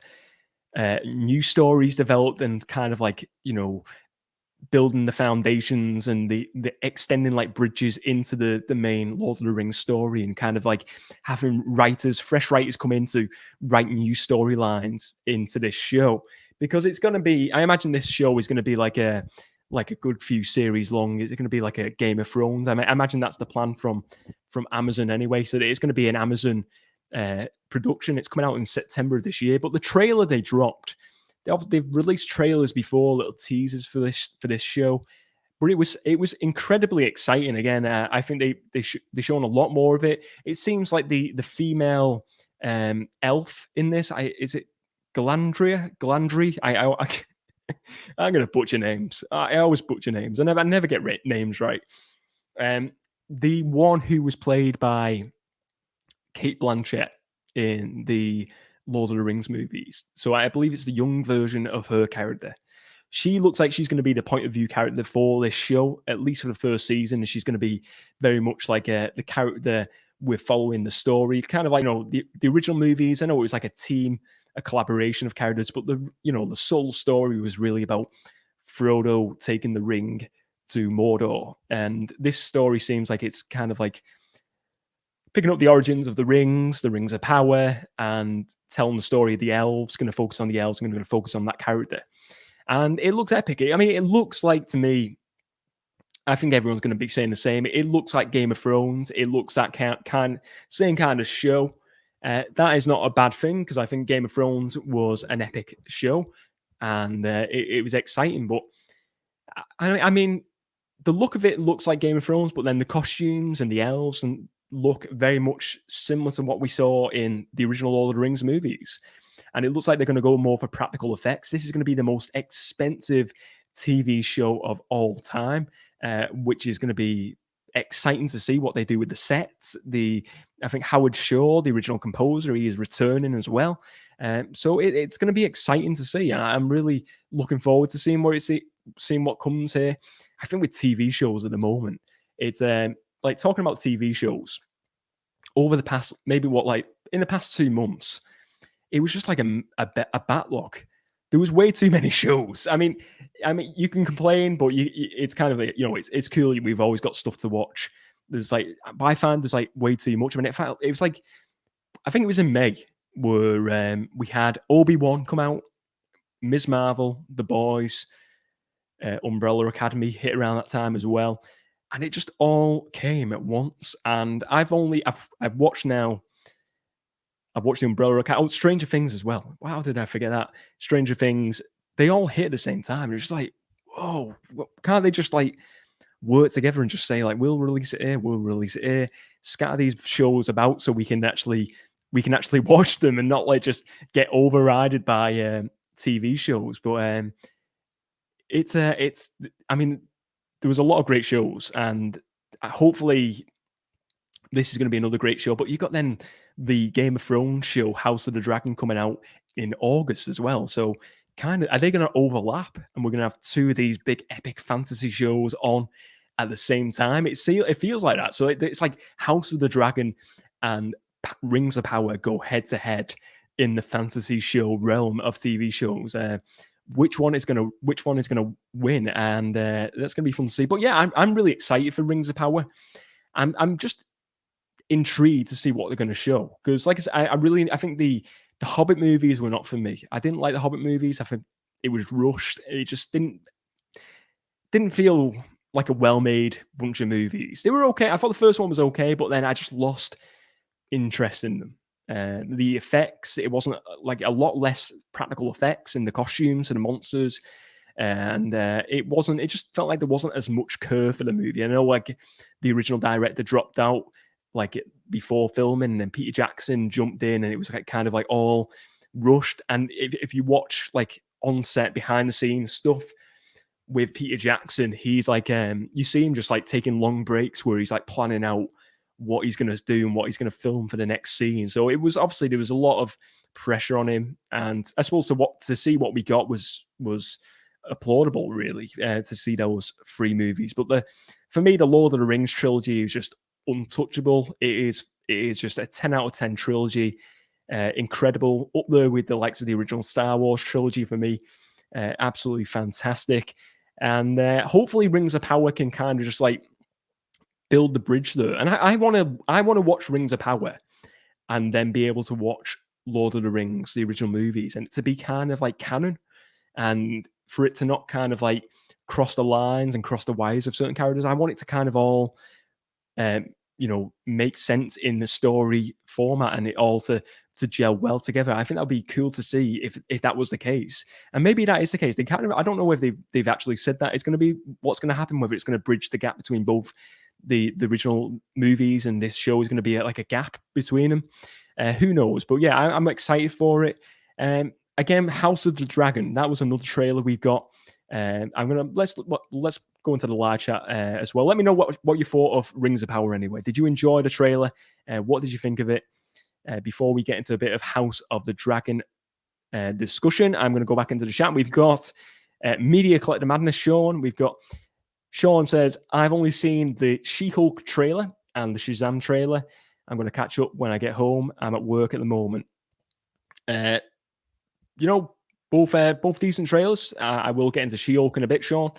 Speaker 1: new stories developed and kind of like, building the foundations and the extending like bridges into the main Lord of the Rings story, and kind of like having fresh writers come in to write new storylines into this show, because it's going to be, I imagine this show is going to be like a good few series long. Is it going to be like a Game of Thrones? I imagine that's the plan from Amazon anyway. So it's going to be an Amazon production. It's coming out in September of this year. But the trailer they dropped, they've released trailers before, little teasers for this show, but it was incredibly exciting. Again, I think they've shown a lot more of it. It seems like the female elf in this, is it Glandry? I'm gonna butcher names. I always butcher names. I never get names right. The one who was played by Kate Blanchett in the Lord of the Rings movies. So I believe it's the young version of her character. She looks like she's going to be the point of view character for this show, at least for the first season. And she's going to be very much like the character we're following the story, kind of like, the original movies. I know it was like a team, a collaboration of characters, but the sole story was really about Frodo taking the ring to Mordor. And this story seems like it's kind of like picking up the origins of the rings of power, and telling the story of the elves. Going to focus on the elves, going to focus on that character. And it looks epic. I mean, it looks like, to me, I think everyone's going to be saying the same. It looks like Game of Thrones. It looks that same kind of show. That is not a bad thing, because I think Game of Thrones was an epic show, and it was exciting. But I mean, the look of it looks like Game of Thrones, but then the costumes and the elves and look very much similar to what we saw in the original Lord of the Rings movies. And it looks like they're going to go more for practical effects. This is going to be the most expensive TV show of all time, which is going to be exciting to see what they do with the sets. I think Howard Shore, the original composer, he is returning as well. So it's going to be exciting to see. I'm really looking forward to seeing what comes here. I think with TV shows at the moment, it's like talking about TV shows over the past, maybe in the past 2 months, it was just like a backlog. There was way too many shows. I mean, you can complain, but it's kind of like, it's cool. We've always got stuff to watch. There's like, but I find there's like way too much. I mean, it was like, I think it was in May where we had Obi-Wan come out, Ms. Marvel, The Boys, Umbrella Academy hit around that time as well. And it just all came at once. And I've watched now. I've watched the Umbrella Academy. Oh, Stranger Things as well. Wow, did I forget that? Stranger Things, they all hit at the same time. It's just like, whoa, can't they just like work together and just say like, we'll release it here, scatter these shows about so we can actually watch them and not like just get overridden by TV shows. But it's I mean, there was a lot of great shows, and hopefully this is going to be another great show. But you got then the Game of Thrones show, House of the Dragon, coming out in August as well. So kind of, are they going to overlap? And we're going to have two of these big epic fantasy shows on at the same time? It feels like that. So it's like House of the Dragon and Rings of Power go head to head in the fantasy show realm of TV shows. Which one is going to win? And that's going to be fun to see. But yeah, I'm really excited for Rings of Power. I'm just intrigued to see what they're going to show, because like I said, I think the Hobbit movies were not for me. I didn't like the Hobbit movies. I think it was rushed. It just didn't feel like a well-made bunch of movies. They were okay. I thought the first one was okay, but then I just lost interest in them. The effects, it wasn't like a lot less practical effects in the costumes and the monsters. And it just felt like there wasn't as much curve for the movie. I know like the original director dropped out like before filming, and then Peter Jackson jumped in, and it was like kind of like all rushed. And if you watch like on set behind the scenes stuff with Peter Jackson, he's like you see him just like taking long breaks where he's like planning out what he's going to do and what he's going to film for the next scene. So it was obviously, there was a lot of pressure on him, and I suppose to see what we got was applaudable, really, to see those 3 movies. But for me, the Lord of the Rings trilogy is just untouchable. It is just a 10 out of 10 trilogy. incredible, up there with the likes of the original Star Wars trilogy for me. Absolutely fantastic. And hopefully Rings of Power can kind of just like build the bridge there. And I want to watch Rings of Power and then be able to watch Lord of the Rings, the original movies, and to be kind of like canon, and for it to not kind of like cross the lines and cross the wires of certain characters. I want it to kind of all, make sense in the story format, and it all to gel well together. I think that'd be cool to see if that was the case, and maybe that is the case. They kind of, I don't know if they've actually said that it's going to be what's going to happen, whether it's going to bridge the gap between both the original movies and this show is going to be like a gap between them. Who knows? But yeah, I'm excited for it. Again, House of the Dragon. That was another trailer we got. Let's go into the live chat as well. Let me know what you thought of Rings of Power anyway. Did you enjoy the trailer? What did you think of it? Before we get into a bit of House of the Dragon discussion, I'm going to go back into the chat. We've got Media Collector Madness Sean. We've got Sean says, I've only seen the She-Hulk trailer and the Shazam trailer. I'm going to catch up when I get home. I'm at work at the moment. Both decent trailers. I will get into She-Hulk in a bit, Sean.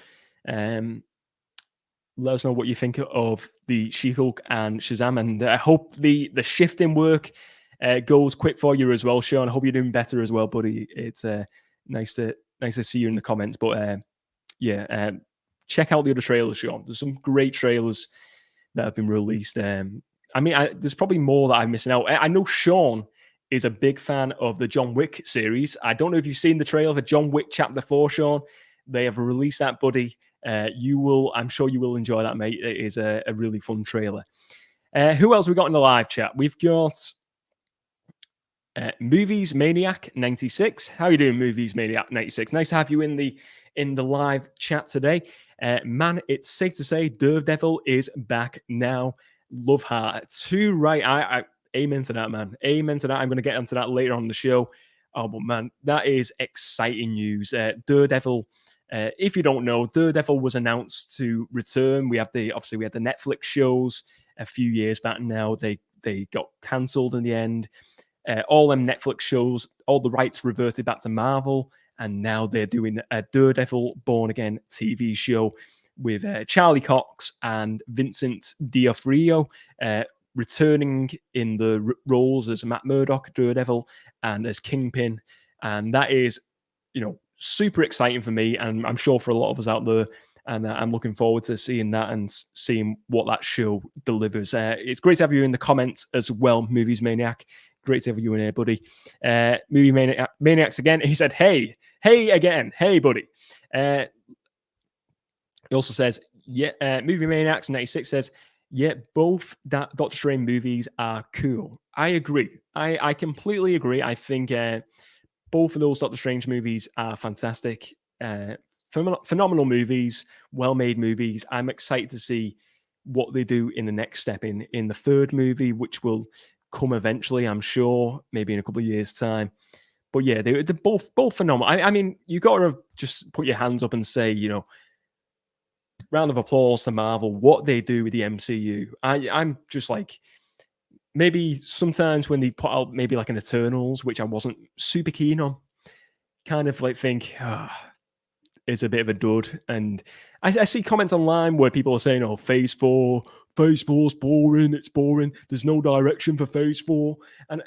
Speaker 1: Let us know what you think of the She-Hulk and Shazam, and I hope the shift in work goes quick for you as well, Sean. I hope you're doing better as well, buddy. It's nice to see you in the comments. But check out the other trailers, Sean. There's some great trailers that have been released. There's probably more that I'm missing out. I know Sean is a big fan of the John Wick series. I don't know if you've seen the trailer for John Wick Chapter 4, Sean. They have released that, buddy. I'm sure you will enjoy that, mate. It is a really fun trailer. Who else we got in the live chat? We've got Movies Maniac 96. How are you doing, Movies Maniac 96? Nice to have you in the live chat today. Man, it's safe to say Daredevil is back now. Love Heart. Too right. I amen to that, man. Amen to that. I'm going to get onto that later on the show. Oh, but man, that is exciting news. Daredevil. If you don't know, Daredevil was announced to return. We had the Netflix shows a few years back now. They got cancelled in the end. All them Netflix shows, all the rights reverted back to Marvel, and now they're doing a Daredevil Born Again TV show with Charlie Cox and Vincent D'Onofrio returning in the roles as Matt Murdock, Daredevil, and as Kingpin. And that is, super exciting for me, and I'm sure for a lot of us out there. And I'm looking forward to seeing that and seeing what that show delivers. It's great to have you in the comments as well, Movies Maniac. Great to have you in here, buddy. Movie Maniacs again. He said, hey again. Hey, buddy. He also says, Movie Maniacs 96 says, both Doctor Strange movies are cool. I agree. I completely agree. I think both of those Doctor Strange movies are fantastic. Phenomenal movies, well-made movies. I'm excited to see what they do in the next step in the third movie, which will come eventually, I'm sure, maybe in a couple of years' time. But yeah, they're both phenomenal. I mean, you got to just put your hands up and say, round of applause to Marvel, what they do with the MCU. I'm just like, maybe sometimes when they put out maybe like an Eternals, which I wasn't super keen on, kind of like think, it's a bit of a dud. And I see comments online where people are saying, Phase 4's boring, it's boring, there's no direction for Phase 4. And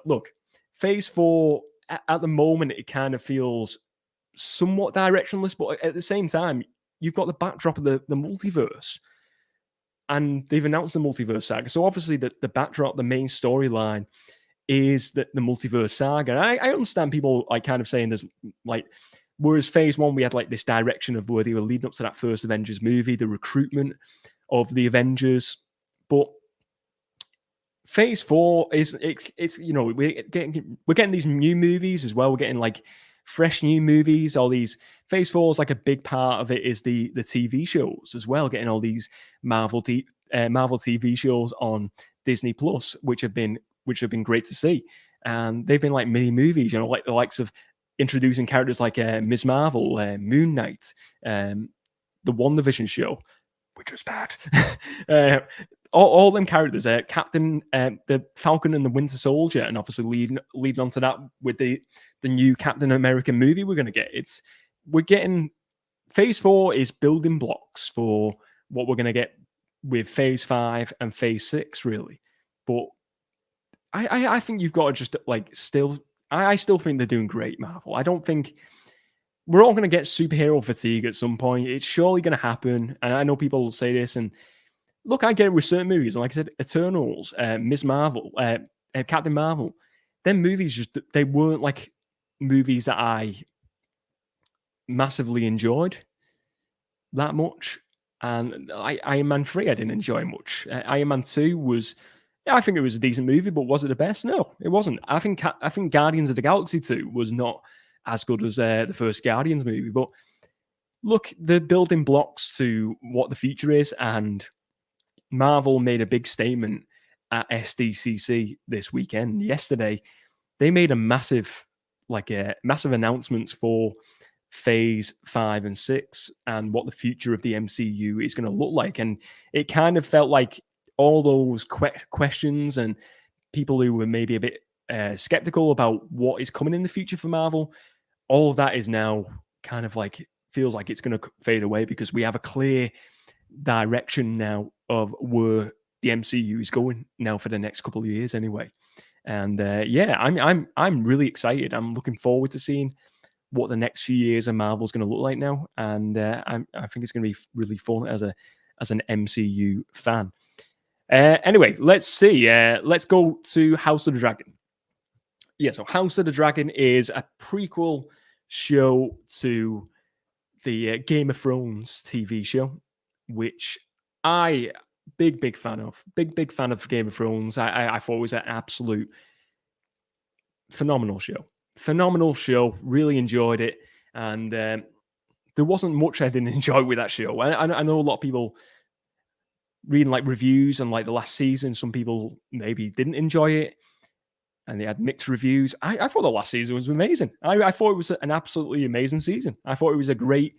Speaker 1: look, Phase 4, at the moment, it kind of feels somewhat directionless, but at the same time, you've got the backdrop of the multiverse. And they've announced the multiverse saga. So obviously the backdrop, the main storyline is the multiverse saga. And I understand people like kind of saying there's like, whereas Phase 1, we had like this direction of where they were leading up to that first Avengers movie, the recruitment of the Avengers. But Phase 4 we're getting these new movies as well. We're getting like fresh new movies. All these Phase 4 is like a big part of it is the TV shows as well. Getting all these Marvel TV shows on Disney Plus, which have been great to see. And they've been like mini movies, like the likes of introducing characters like Ms. Marvel, Moon Knight, the WandaVision show, which was bad. all them characters, Captain, the Falcon and the Winter Soldier, and obviously leading on to that with the new Captain America movie we're going to get. We're getting Phase 4 is building blocks for what we're going to get with Phase 5 and Phase 6, really. But I think you've got to just like still. I still think they're doing great, Marvel. I don't think we're all going to get superhero fatigue at some point. It's surely going to happen, and I know people will say this. And look, I get it with certain movies. Like I said, Eternals, Ms. Marvel, Captain Marvel. Them movies they weren't like movies that I massively enjoyed that much. And Iron Man 3, I didn't enjoy much. Iron Man 2 was, yeah, I think it was a decent movie, but was it the best? No, it wasn't. I think Guardians of the Galaxy 2 was not as good as the first Guardians movie. But look, the building blocks to what the future is, and Marvel made a big statement at SDCC this weekend. Yesterday, they made a massive announcements for Phase 5 and 6 and what the future of the MCU is going to look like. And it kind of felt like all those questions and people who were maybe a bit skeptical about what is coming in the future for Marvel, all of that is now kind of like, feels like it's going to fade away, because we have a clear direction now of where the MCU is going now for the next couple of years anyway. And yeah, I'm really excited. I'm looking forward to seeing what the next few years of Marvel is going to look like now, and I think it's going to be really fun as an MCU fan. Anyway, let's see. Let's go to House of the Dragon. Yeah, so House of the Dragon is a prequel show to the Game of Thrones TV show, which I big fan of. Big fan of Game of Thrones. I thought it was an absolute phenomenal show. Really enjoyed it, and there wasn't much I didn't enjoy with that show. I know a lot of people reading like reviews and like the last season, some people maybe didn't enjoy it and they had mixed reviews. I thought the last season was amazing. I thought it was an absolutely amazing season. I thought it was a great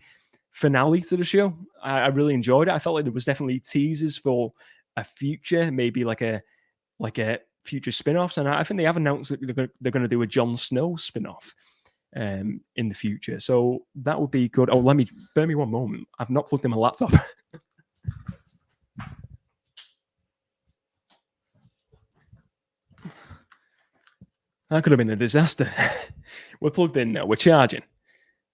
Speaker 1: finale to the show. I really enjoyed it. I felt like there was definitely teasers for a future, maybe like a future spin-offs, and I think they have announced that they're going to do a Jon Snow spin-off in the future, so that would be good. Oh, bear me one moment. I've not plugged in my laptop. That could have been a disaster. We're plugged in now. We're charging.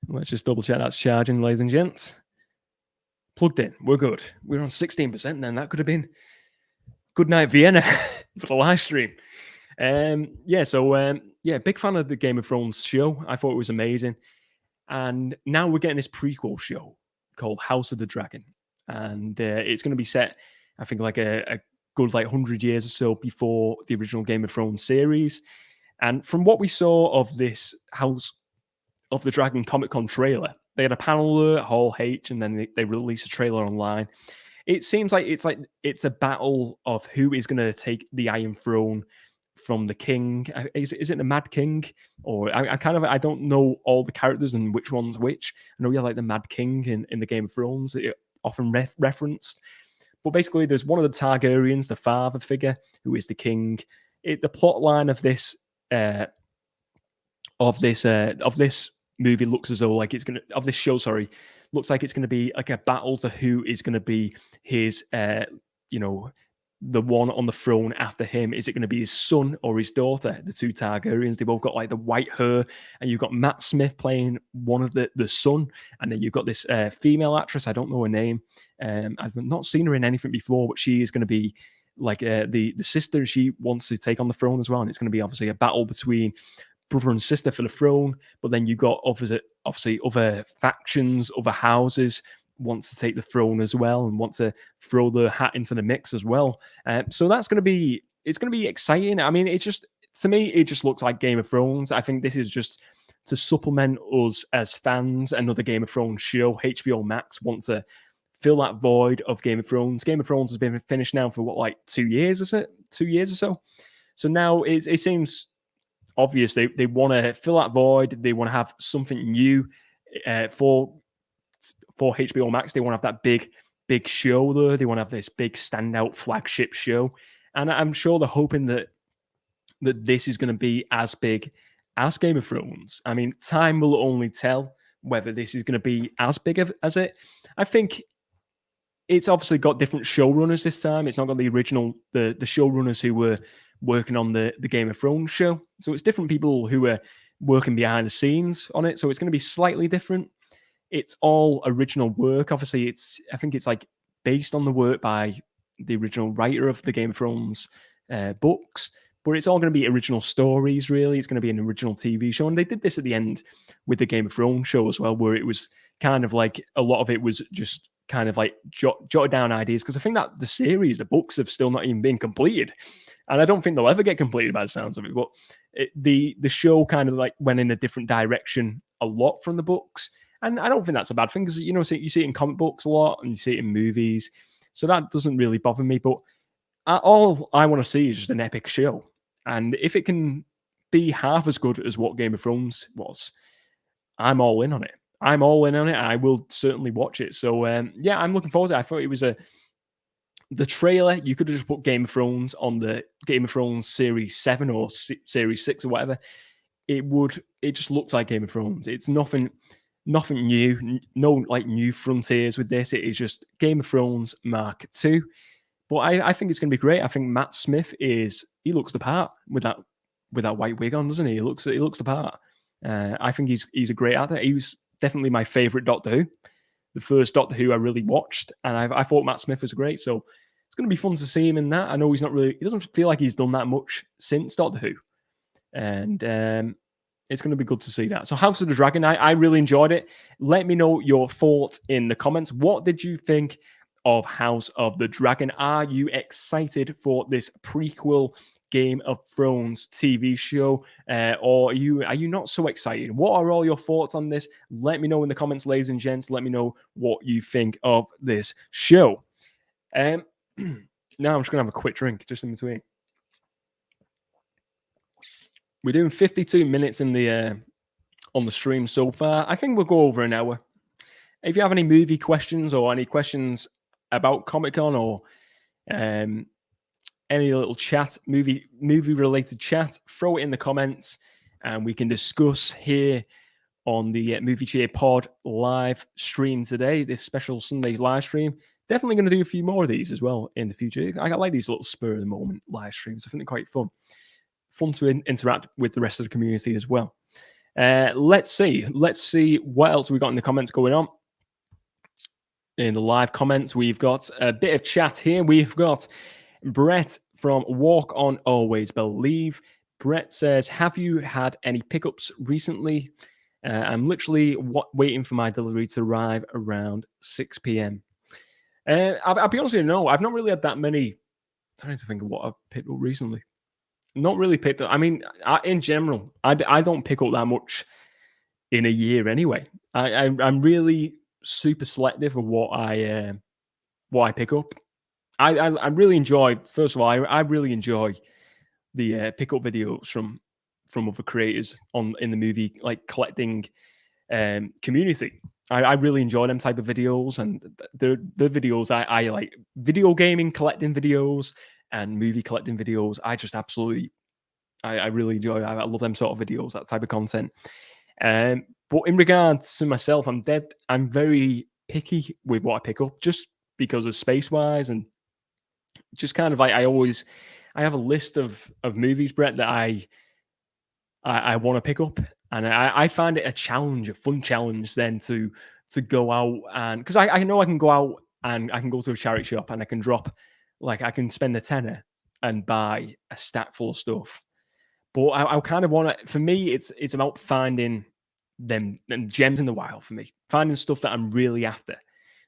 Speaker 1: Let's just double check that's charging, ladies and gents. Plugged in. We're good. We're on 16% then. That could have been good night Vienna for the live stream. Big fan of the Game of Thrones show. I thought it was amazing. And now we're getting this prequel show called House of the Dragon. And it's going to be set, I think, like a good 100 years or so before the original Game of Thrones series. And from what we saw of this House of the Dragon Comic-Con trailer, they had a panel alert, Hall H, and then they released a trailer online. It seems like it's a battle of who is going to take the Iron Throne from the king. Is it the Mad King? Or I don't know all the characters and which one's which. I know you have like the Mad King in the Game of Thrones, it often referenced. But basically, there's one of the Targaryens, the father figure, who is the king. The plot line of this movie looks as though like it's gonna of this show. Sorry, looks like it's going to be like a battle to who is going to be his, the one on the throne after him. Is it going to be his son or his daughter? The two Targaryens, they both got like the white hair, and you've got Matt Smith playing one of the son, and then you've got this female actress. I don't know her name. I've not seen her in anything before, but she is going to be like the sister. She wants to take on the throne as well, and it's going to be obviously a battle between brother and sister for the throne. But then you've got obviously other factions, other houses wants to take the throne as well and want to throw their hat into the mix as well. So it's going to be exciting. I mean, to me, it just looks like Game of Thrones. I think this is just to supplement us as fans, another Game of Thrones show. HBO Max wants to fill that void of Game of Thrones. Game of Thrones has been finished now for 2 years, is it? 2 years or so. So now it seems obvious they want to fill that void. They want to have something new for HBO Max. They want to have that big big show though. They want to have this big standout flagship show, and I'm sure they're hoping that this is going to be as big as Game of Thrones. I mean, time will only tell whether this is going to be as big as it. I think it's obviously got different showrunners this time. It's not got the original the showrunners who were working on the Game of Thrones show. So it's different people who are working behind the scenes on it. So it's going to be slightly different. It's all original work. Obviously, I think it's like based on the work by the original writer of the Game of Thrones books. But it's all going to be original stories, really. It's going to be an original TV show. And they did this at the end with the Game of Thrones show as well, where it was kind of like a lot of it was just kind of like jotted down ideas. Because I think that the books have still not even been completed. And I don't think they'll ever get completed by the sounds of it. But the show kind of like went in a different direction a lot from the books. And I don't think that's a bad thing because, you see it in comic books a lot and you see it in movies. So that doesn't really bother me. But all I want to see is just an epic show. And if it can be half as good as what Game of Thrones was, I'm all in on it. I'm all in on it. I will certainly watch it. So, yeah, I'm looking forward to it. I thought it was the trailer. You could have just put Game of Thrones on the Game of Thrones Series 7 or Series 6 or whatever. It just looks like Game of Thrones. It's nothing new. No, like, new frontiers with this. It is just Game of Thrones Mark II. But I think it's going to be great. I think Matt Smith he looks the part with that white wig on, doesn't he? He looks the part. I think he's a great actor. He was definitely my favorite Doctor Who, the first Doctor Who I really watched, and I thought Matt Smith was great. So it's going to be fun to see him in that. I know he doesn't feel like he's done that much since Doctor Who, and it's going to be good to see that. So House of the Dragon, I really enjoyed it. Let me know your thoughts in the comments. What did you think of House of the Dragon? Are you excited for this prequel Game of Thrones TV show, or are you not so excited? What are all your thoughts on this? Let me know in the comments, ladies and gents. Let me know what you think of this show. Now I'm just gonna have a quick drink just in between. We're doing 52 minutes in the on the stream so far. I think we'll go over an hour. If you have any movie questions or any questions about Comic-Con or any little chat, movie related chat, throw it in the comments and we can discuss here on the Movie Cheer Pod live stream today, this special Sunday's live stream. Definitely going to do a few more of these as well in the future. I like these little spur of the moment live streams. I think they're quite fun. Fun to interact with the rest of the community as well. Let's see what else we got in the comments going on. In the live comments, we've got a bit of chat here. We've got Brett from Walk On Always Believe. Brett says, have you had any pickups recently? I'm literally waiting for my delivery to arrive around 6 p.m. I'll be honest with you, no, I've not really had that many. I don't need to think of what I've picked up recently. Not really picked up. I mean, in general, I don't pick up that much in a year anyway. I'm really super selective of what I pick up. I really enjoy. First of all, I really enjoy the pickup videos from other creators in the movie like collecting community. I really enjoy them type of videos, and the videos I like. Video gaming collecting videos and movie collecting videos. I just absolutely I really enjoy. I love them sort of videos, that type of content. But in regards to myself, I'm very picky with what I pick up, just because of space-wise, and just kind of like I have a list of movies, Brett, that I want to pick up, and I find it a fun challenge then to go out, and because I know I can go out and I can go to a charity shop and I can drop, like, I can spend a tenner and buy a stack full of stuff. But I kind of want to. For me, it's about finding them gems in the wild. For me, finding stuff that I'm really after.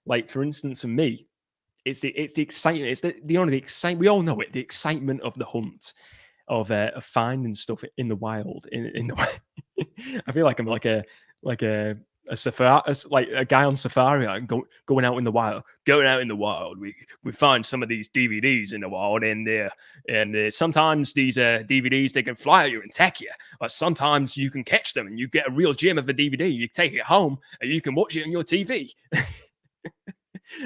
Speaker 1: Like, for instance, for me, it's the excitement. It's the excitement. We all know it. The excitement of the hunt, of finding stuff in the wild. In the I feel like I'm like a safari, like a guy on safari, like going out in the wild. Going out in the wild, we find some of these DVDs in the wild, and sometimes these DVDs, they can fly at you and attack you, but sometimes you can catch them and you get a real gem of a DVD. You take it home and you can watch it on your TV.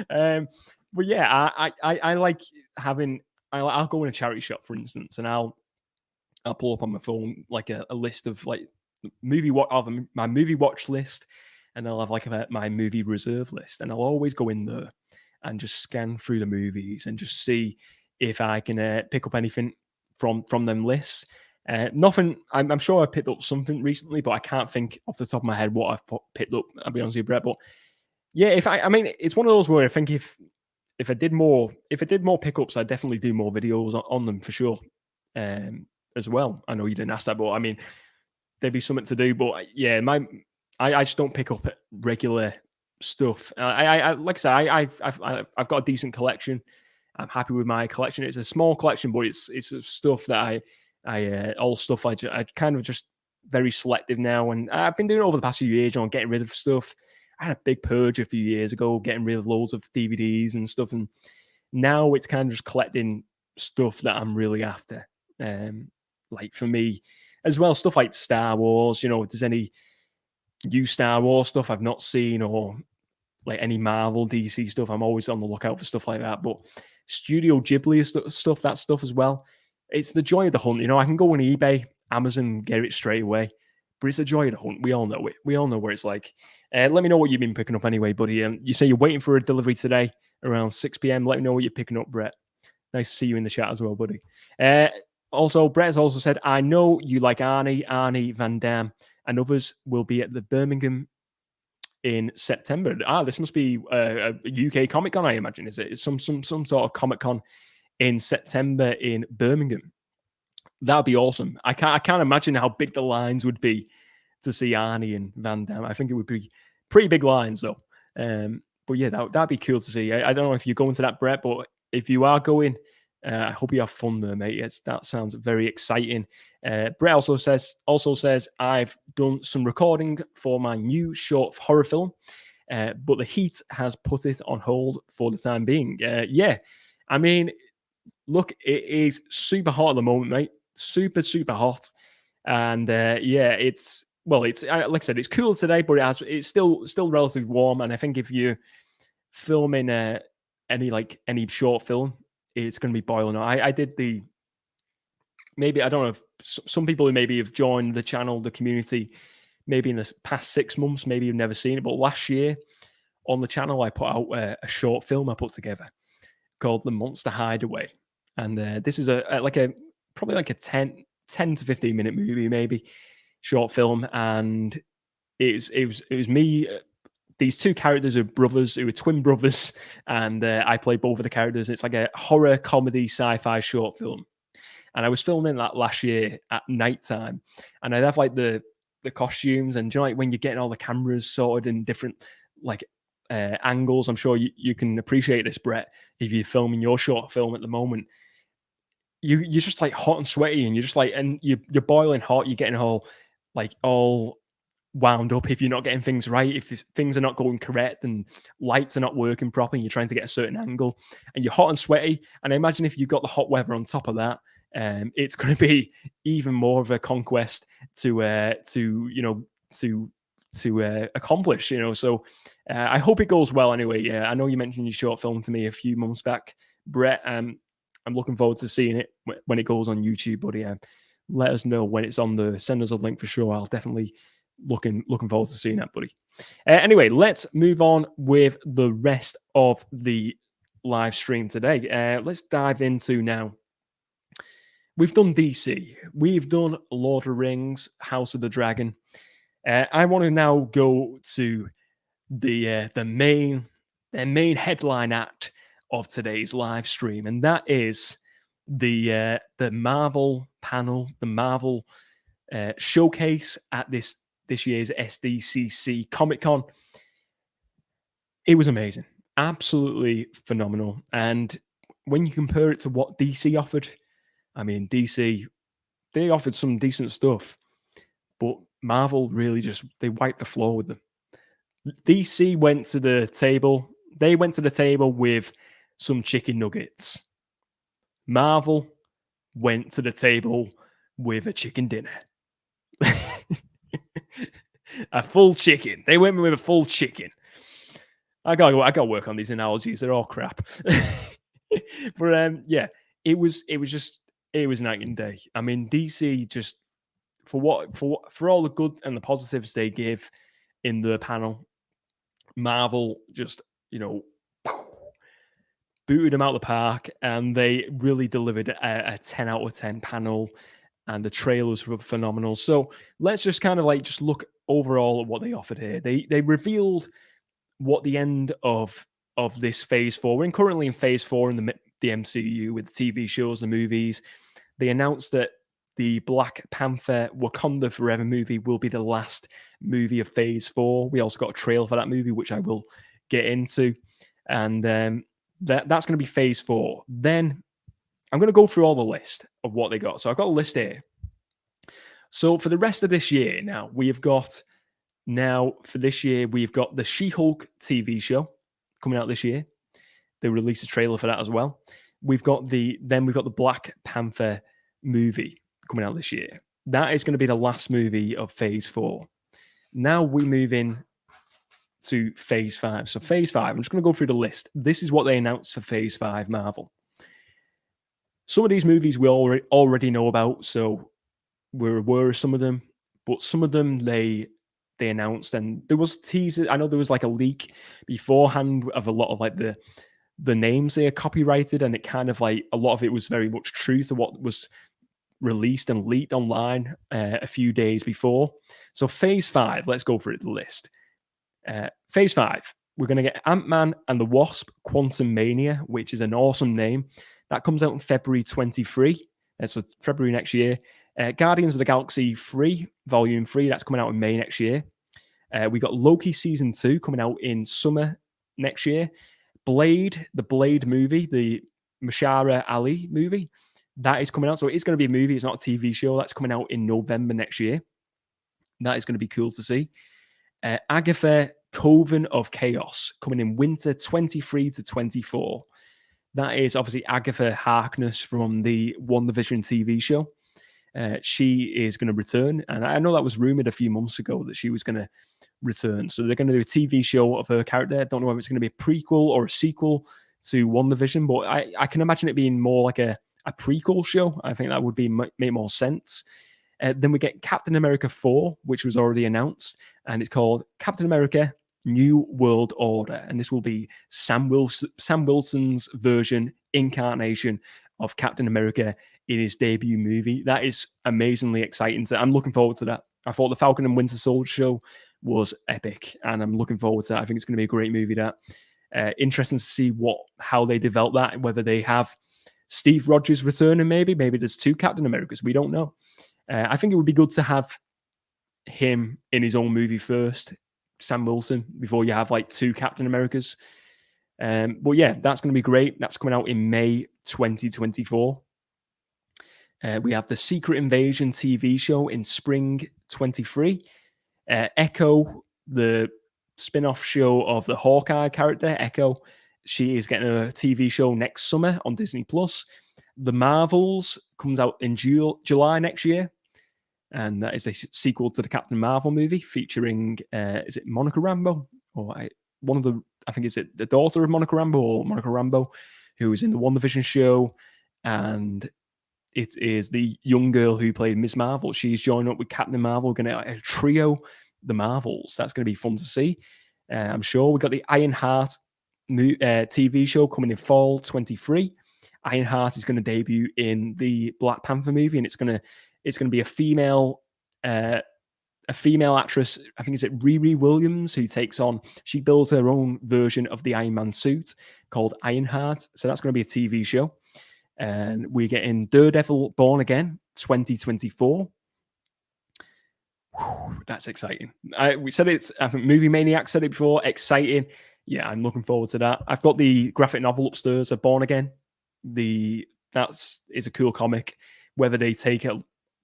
Speaker 1: But yeah, I like having. I'll go in a charity shop, for instance, and I'll pull up on my phone like a list of like my movie watch list, and I'll have like my movie reserve list, and I'll always go in there and just scan through the movies and just see if I can pick up anything from them lists. Nothing. I'm sure I picked up something recently, but I can't think off the top of my head what I've picked up. I'll be honest with you, Brett. But yeah, I mean, it's one of those where I think if I did more pickups, I'd definitely do more videos on them for sure. As well. I know you didn't ask that, but I mean, there'd be something to do. But yeah, I just don't pick up regular stuff. I like I said, I've got a decent collection. I'm happy with my collection. It's a small collection, but it's stuff that all stuff I kind of just very selective now, and I've been doing it over the past few years on getting rid of stuff. I had a big purge a few years ago, getting rid of loads of DVDs and stuff, and now it's kind of just collecting stuff that I'm really after. Like for me, as well, stuff like Star Wars. You know, if there's any new Star Wars stuff I've not seen, or like any Marvel, DC stuff, I'm always on the lookout for stuff like that. But Studio Ghibli stuff, that stuff as well. It's the joy of the hunt. You know, I can go on eBay, Amazon, get it straight away. But it's the joy of the hunt. We all know it. We all know where it's like. Let me know what you've been picking up anyway, buddy. You say you're waiting for a delivery today around 6 p.m. Let me know what you're picking up, Brett. Nice to see you in the chat as well, buddy. Also, Brett has also said, I know you like Arnie Van Dam, and others will be at the Birmingham in September. This must be a UK Comic Con, I imagine. Is it? It's some sort of Comic Con in September in Birmingham. That'd be awesome. I can't imagine how big the lines would be to see Arnie and Van Dam. I think it would be pretty big lines though. But yeah, that'd be cool to see. I don't know if you're going to that, Brett, but if you are going, I hope you have fun there, mate. That sounds very exciting. Brett also says I've done some recording for my new short horror film, but the heat has put it on hold for the time being. Yeah, I mean, look, it is super hot at the moment, mate. Super hot, and yeah, it's like I said, it's cool today, but it's still relatively warm. And I think if you're filming any short film, it's going to be boiling. I did maybe, I don't know if some people who maybe have joined the channel, the community, maybe in the past 6 months, maybe you've never seen it, but last year on the channel, I put out a short film I put together called The Monster Hideaway. And this is probably like a 10 to 15 minute movie, maybe short film. And it was me. These two characters are brothers who are twin brothers, and I play both of the characters. It's like a horror comedy sci-fi short film, and I was filming that last year at nighttime, and I'd have like the costumes, and you know, like when you're getting all the cameras sorted in different like angles. I'm sure you can appreciate this, Brett, if you're filming your short film at the moment. You're just like hot and sweaty, and you're just like, and you're boiling hot. You're getting all wound up if you're not getting things right, if things are not going correct and lights are not working properly, and you're trying to get a certain angle, and you're hot and sweaty. And I imagine if you've got the hot weather on top of that, it's going to be even more of a conquest to accomplish. You know, so I hope it goes well. Anyway, yeah, I know you mentioned your short film to me a few months back, Brett. I'm looking forward to seeing it when it goes on YouTube, buddy. Let us know when it's on there. Send us a link for sure. I'll definitely looking forward to seeing that, buddy. Anyway, let's move on with the rest of the live stream today. Let's dive into now. We've done DC. We've done Lord of the Rings, House of the Dragon. I want to now go to the main headline act of today's live stream, and that is the Marvel panel, the Marvel showcase at this year's SDCC Comic Con. It was amazing, absolutely phenomenal. And when you compare it to what DC offered, I mean, DC, they offered some decent stuff, but Marvel really they wiped the floor with them. DC went to the table. They went to the table with some chicken nuggets. Marvel went to the table with a chicken dinner. A full chicken. They went with a full chicken. I gotta work on these analogies. They're all crap. But yeah, it was night and day. I mean, DC just for all the good and the positives they give in the panel, Marvel just you know booted them out of the park, and they really delivered a 10 out of 10 panel, and the trailers were phenomenal. So let's just kind of like just look overall at what they offered here. They revealed what the end of this phase four. We're currently in phase four in the MCU with TV shows and movies. They announced that the Black Panther Wakanda Forever movie will be the last movie of phase four. We also got a trailer for that movie, which I will get into. And that's going to be phase four. Then I'm going to go through all the list of what they got. So I've got a list here. So for the rest of this year, we've got the She-Hulk TV show coming out this year. They released a trailer for that as well. We've got the Black Panther movie coming out this year. That is going to be the last movie of phase four. Now we move in to phase five. So phase five, I'm just going to go through the list. This is what they announced for phase five Marvel. Some of these movies we already know about, so we're aware of some of them, but some of them they announced, and there was teasers. I know there was like a leak beforehand of a lot of like the names they are copyrighted, and it kind of like a lot of it was very much true to what was released and leaked online a few days before. So phase five, let's go through the list. Phase five, we're going to get Ant-Man and the Wasp Quantum Mania, which is an awesome name. That comes out in February 23. So February next year. Guardians of the Galaxy 3, Volume 3, that's coming out in May next year. We got Loki Season 2 coming out in summer next year. Blade, the Blade movie, the Mashara Ali movie, that is coming out. So it is going to be a movie. It's not a TV show. That's coming out in November next year. That is going to be cool to see. Agatha, Coven of Chaos, coming in winter 23 to 24. That is obviously Agatha Harkness from the WandaVision TV show. She is going to return, and I know that was rumored a few months ago that she was going to return. So they're going to do a TV show of her character. I don't know if it's going to be a prequel or a sequel to WandaVision, but I can imagine it being more like a prequel show. I think that would make more sense. Then we get Captain America 4, which was already announced, and it's called Captain America New World Order, and this will be Sam Wilson's incarnation of Captain America in his debut movie. That is amazingly exciting. I'm looking forward to that. I thought the Falcon and Winter Soldier show was epic, and I'm looking forward to that. I think it's going to be a great movie. That interesting to see how they develop that, whether they have Steve Rogers returning, maybe there's two Captain Americas. We don't know. I think it would be good to have him in his own movie first, Sam Wilson, before you have like two Captain Americas. But yeah, that's going to be great. That's coming out in May 2024. We have the Secret Invasion TV show in spring 23. Echo, the spin-off show of the Hawkeye character, Echo, she is getting a TV show next summer on Disney+. The Marvels comes out in July next year. And that is a sequel to the Captain Marvel movie featuring, is it Monica Rambeau? I think is it the daughter of Monica Rambeau or Monica Rambeau, who is in the WandaVision show. And it is the young girl who played Ms. Marvel. She's joined up with Captain Marvel, going to trio the Marvels. That's going to be fun to see. I'm sure. We got the Ironheart TV show coming in fall 23. Ironheart is going to debut in the Black Panther movie, and it's going to be a female actress. I think it's Riri Williams who takes on. She builds her own version of the Iron Man suit called Ironheart. So that's going to be a TV show. And we're getting Daredevil Born Again 2024. Whew, that's exciting. We said it's. I think Movie Maniac said it before. Exciting. Yeah, I'm looking forward to that. I've got the graphic novel upstairs of Born Again. It's a cool comic. Whether they take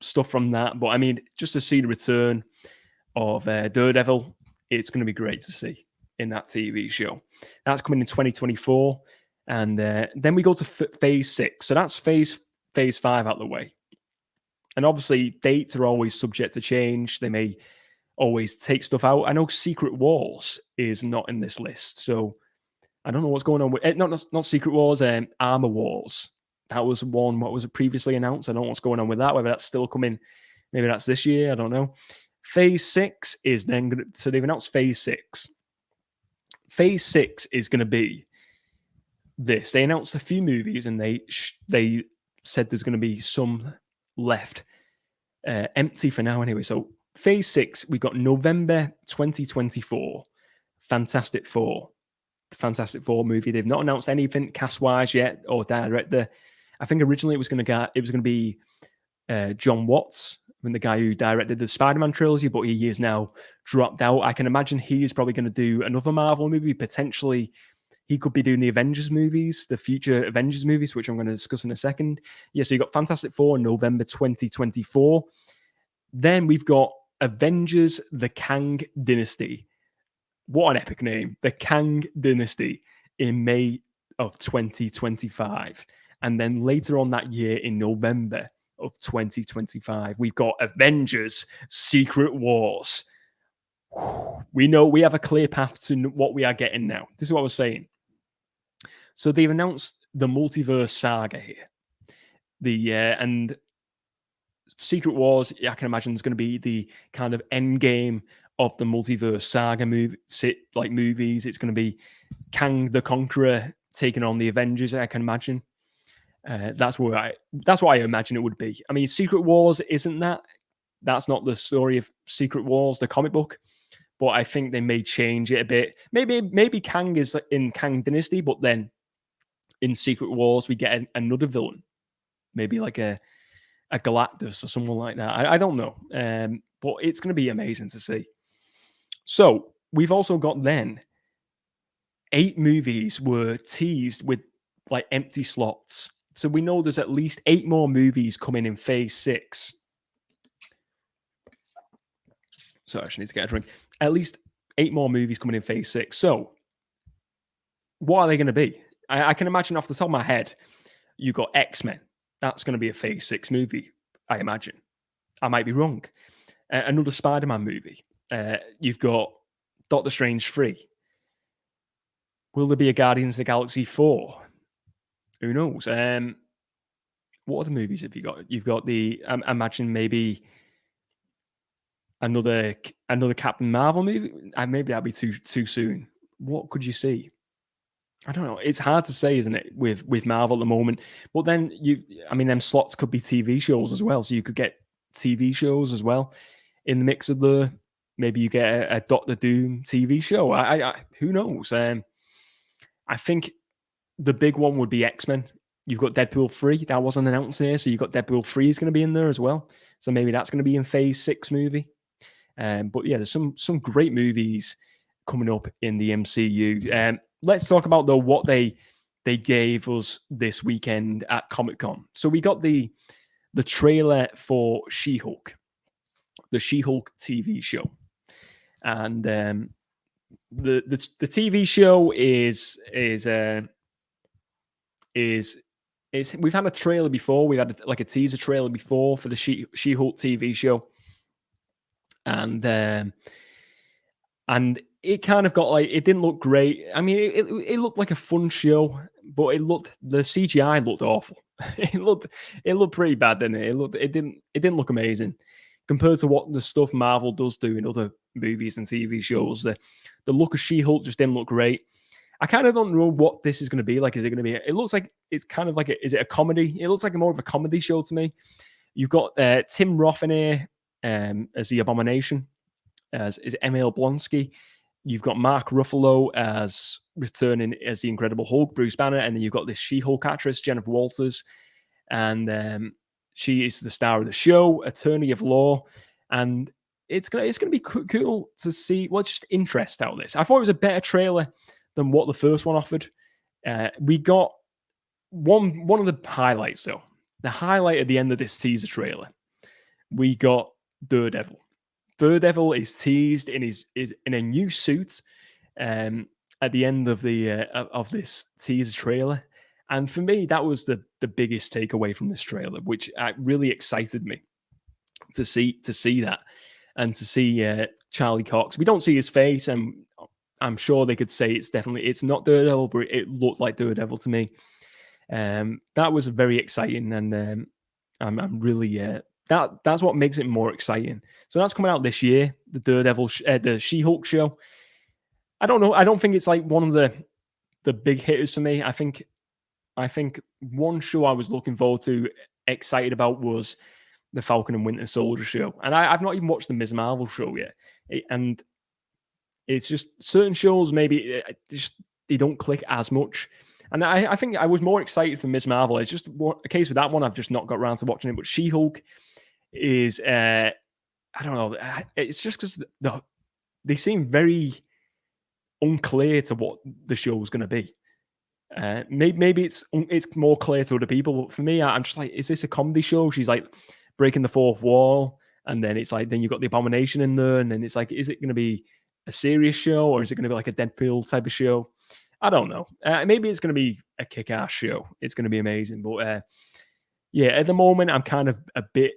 Speaker 1: stuff from that, but I mean, just to see the return of Daredevil, it's going to be great to see in that TV show. That's coming in 2024, and then we go to phase 6. So that's phase 5 out of the way. And obviously, dates are always subject to change. They may always take stuff out. I know Secret Wars is not in this list, so I don't know what's going on with not Secret Wars, Armor Wars. That was one what was previously announced. I don't know what's going on with that. Whether that's still coming, maybe that's this year. I don't know. Phase 6 is then going to, so they've announced Phase 6. Phase 6 is going to be this. They announced a few movies and they said there's going to be some left empty for now anyway. So Phase 6, we got November 2024, Fantastic Four. The Fantastic Four movie. They've not announced anything cast-wise yet or director. I think originally it was going to be John Watts, the guy who directed the Spider-Man trilogy, but he is now dropped out. I can imagine he is probably going to do another Marvel movie. Potentially, he could be doing the Avengers movies, the future Avengers movies, which I'm going to discuss in a second. Yeah, so you got Fantastic Four in November 2024. Then we've got Avengers: The Kang Dynasty. What an epic name. The Kang Dynasty in May of 2025. And then later on that year in November of 2025, we've got Avengers: Secret Wars. We know we have a clear path to what we are getting now. This is what I was saying. So they've announced the multiverse saga here. And Secret Wars, I can imagine, is going to be the kind of end game of the multiverse saga movies. It's going to be Kang the Conqueror taking on the Avengers, I can imagine. That's what I imagine it would be. I mean, Secret Wars isn't that. That's not the story of Secret Wars, the comic book. But I think they may change it a bit. Maybe Kang is in Kang Dynasty, but then in Secret Wars we get another villain, maybe like a Galactus or someone like that. I don't know, but it's going to be amazing to see. So we've also got then 8 movies were teased with like empty slots. So we know there's at least 8 more movies coming in Phase 6. So I just need to get a drink. At least 8 more movies coming in Phase 6. So what are they going to be? I can imagine off the top of my head, you've got X-Men. That's going to be a Phase 6 movie, I imagine. I might be wrong. Another Spider-Man movie. You've got Doctor Strange 3. Will there be a Guardians of the Galaxy 4? Who knows? What other movies have you got? You've got imagine maybe another Captain Marvel movie. Maybe that'd be too soon. What could you see? I don't know. It's hard to say, isn't it, with Marvel at the moment? But then them slots could be TV shows as well. So you could get TV shows as well in the mix of the. Maybe you get a Doctor Doom TV show. Who knows? I think the big one would be X-Men. You've got Deadpool 3. That wasn't announced here. So you've got Deadpool 3 is going to be in there as well. So maybe that's going to be in Phase 6 movie. But yeah, there's some great movies coming up in the MCU. Let's talk about though what they gave us this weekend at Comic-Con. So we got the trailer for She-Hulk, the She-Hulk TV show, and the TV show is we've had a trailer before. We've had like a teaser trailer before for the She-Hulk TV show, and it kind of got like, it didn't look great. I mean, it looked like a fun show, but the CGI looked awful. it looked pretty bad, didn't it? It didn't look amazing compared to what the stuff Marvel does do in other movies and TV shows. The look of She-Hulk just didn't look great. I kind of don't know what this is going to be like. Is it going to be? It looks like it's kind of like is it a comedy? It looks like more of a comedy show to me. You've got Tim Roth in here as the Abomination, as is Emil Blonsky. You've got Mark Ruffalo as returning as the Incredible Hulk, Bruce Banner, and then you've got this She-Hulk actress, Jennifer Walters, and she is the star of the show, Attorney of Law, and it's gonna be cool to see what's just interest out of this. I thought it was a better trailer than what the first one offered. We got one of the highlights though. The highlight at the end of this teaser trailer, we got Daredevil. Daredevil is teased is in a new suit at the end of this teaser trailer, and for me that was the biggest takeaway from this trailer, which really excited me to see that and to see Charlie Cox. We don't see his face, and I'm sure they could say it's not Daredevil, but it looked like Daredevil to me. That was very exciting, and I'm really that's what makes it more exciting. So that's coming out this year, the Daredevil, the She-Hulk show. I don't know. I don't think it's like one of the big hitters for me. I think one show I was looking forward to, excited about, was the Falcon and Winter Soldier show, and I've not even watched the Ms. Marvel show yet. And it's just certain shows maybe they don't click as much. And I think I was more excited for Ms. Marvel. It's just a case with that one. I've just not got around to watching it. But She-Hulk is, I don't know. It's just because they seem very unclear to what the show is going to be. Maybe it's more clear to other people. But for me, I'm just like, is this a comedy show? She's like breaking the fourth wall. And then it's like, then you've got the Abomination in there. And then it's like, is it going to be a serious show, or is it going to be like a Deadpool type of show? I don't know. Maybe it's going to be a kick-ass show. It's going to be amazing. But yeah, at the moment, I'm kind of a bit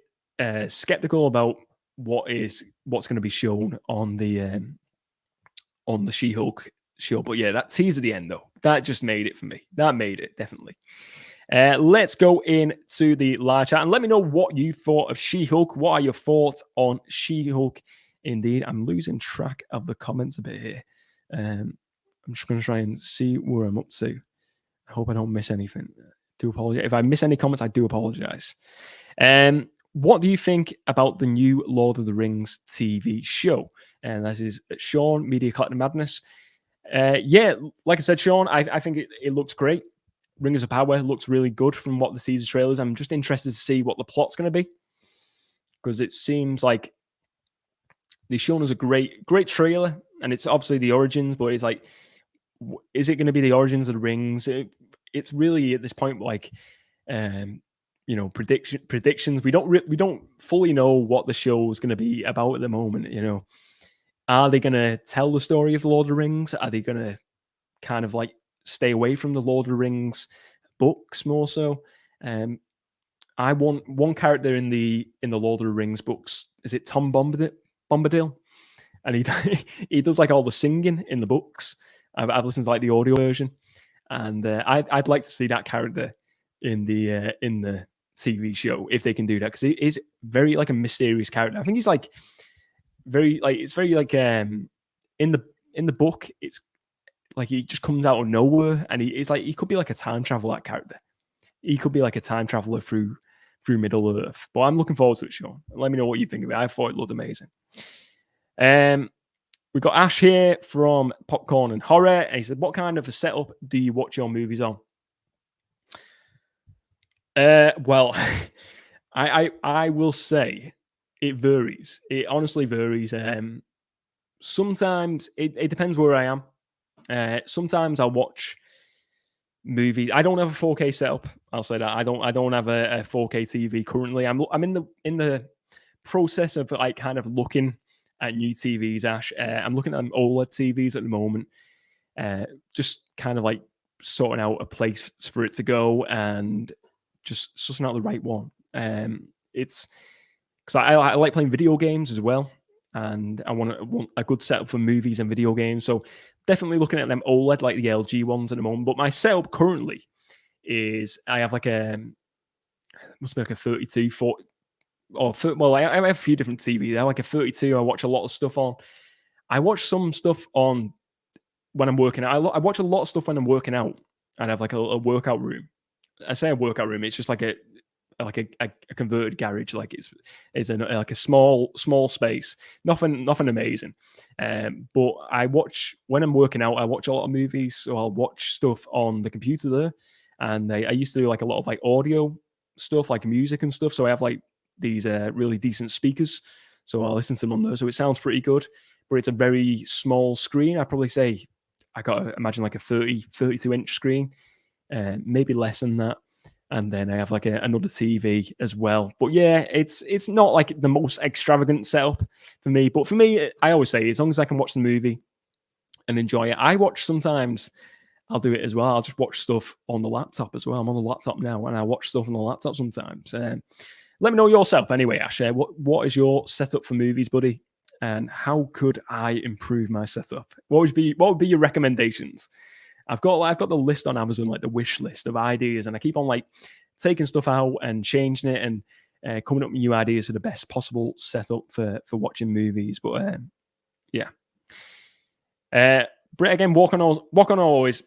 Speaker 1: skeptical about what's going to be shown on the She-Hulk show. But yeah, that tease at the end, though, that just made it for me. That made it, definitely. Let's go into the live chat and let me know what you thought of She-Hulk. What are your thoughts on She-Hulk? Indeed, I'm losing track of the comments a bit here. I'm just going to try and see where I'm up to. I hope I don't miss anything. Do apologize. If I miss any comments, I do apologize. What do you think about the new Lord of the Rings TV show? And this is Sean, Media Collective Madness. Yeah, like I said, Sean, I think it looks great. Rings of Power looks really good from what the teaser trailers. I'm just interested to see what the plot's going to be, because it seems like they've shown us a great trailer, and it's obviously the origins, but it's like, is it going to be the origins of the rings? It's really at this point like, predictions. We don't fully know what the show is going to be about at the moment. Are they going to tell the story of Lord of the Rings? Are they going to kind of like stay away from the Lord of the Rings books more so? I want one character in the Lord of the Rings books. Is it Tom Bombadil? And he does like all the singing in the books. I've listened to like the audio version, and I'd like to see that character in the TV show if they can do that, because he is very like a mysterious character. I think he's like very like, it's very like in the book, it's like he just comes out of nowhere, and he's like, he could be like a time traveler, that character. He could be like a time traveler through Middle Earth. But I'm looking forward to it, Sean. Let me know what you think of it. I thought it looked amazing. We've got Ash here from Popcorn and Horror, and he said, what kind of a setup do you watch your movies on? Well, I will say it varies. It honestly varies. Sometimes it depends where I am. Sometimes I'll watch movies. I don't have a 4K setup. I'll say that. I don't have a 4K TV currently. I'm in the process of like kind of looking at new TVs, Ash. I'm looking at OLED TVs at the moment. Just kind of like sorting out a place for it to go and just sussing out the right one. It's because I like playing video games as well, and I want a good setup for movies and video games. So definitely looking at them OLED, like the LG ones at the moment. But my setup currently is I have like must be like a 32, 40, well, I have a few different TVs. I have like a 32. I watch a lot of stuff on. I watch some stuff on when I'm working out. I watch a lot of stuff when I'm working out, and I have like a workout room. I say a workout room. It's just like a converted garage. Like it's like a small space. Nothing amazing. But I watch when I'm working out. I watch a lot of movies, so I'll watch stuff on the computer there. And I used to do like a lot of like audio stuff, like music and stuff. So I have like these really decent speakers, so I'll listen to them on there. So it sounds pretty good, but it's a very small screen. I'd probably say I got to imagine like a 32-inch screen, maybe less than that. And then I have like another TV as well. But yeah, it's not like the most extravagant setup for me. But for me, I always say, as long as I can watch the movie and enjoy it. I watch sometimes, I'll do it as well. I'll just watch stuff on the laptop as well. I'm on the laptop now, and I watch stuff on the laptop sometimes. Let me know yourself anyway, Ash. What is your setup for movies, buddy? And how could I improve my setup? What would be your recommendations? I've got the list on Amazon, like the wish list of ideas, and I keep on like taking stuff out and changing it and coming up with new ideas for the best possible setup for watching movies. But yeah, Brett again, walk on, always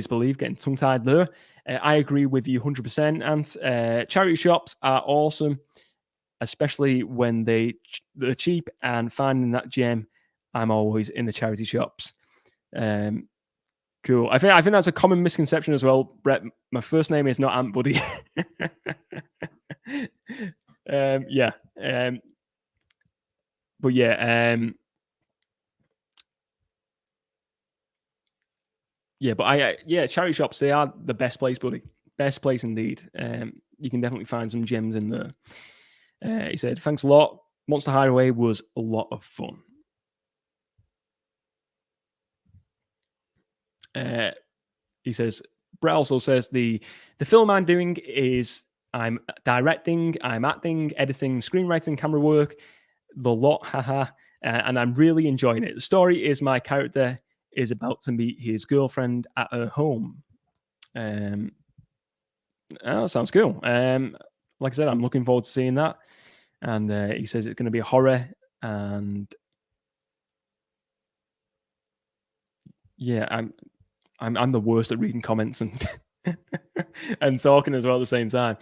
Speaker 1: believe. Getting tongue tied there. I agree with you 100%. And charity shops are awesome, especially when they're cheap, and finding that gem. I'm always in the charity shops. Cool. I think that's a common misconception as well, Brett. My first name is not Ant Buddy. Yeah. But yeah. Yeah, but charity shops, they are the best place, buddy. Best place indeed. You can definitely find some gems in there. He said, "Thanks a lot. Monster Hideaway was a lot of fun." He says, Brett also says the film I'm doing is I'm directing, I'm acting, editing, screenwriting, camera work, the lot, haha, and I'm really enjoying it. The story is my character is about to meet his girlfriend at her home. Oh, sounds cool. Like I said, I'm looking forward to seeing that. And he says it's going to be a horror, and yeah, I'm the worst at reading comments and and talking as well at the same time.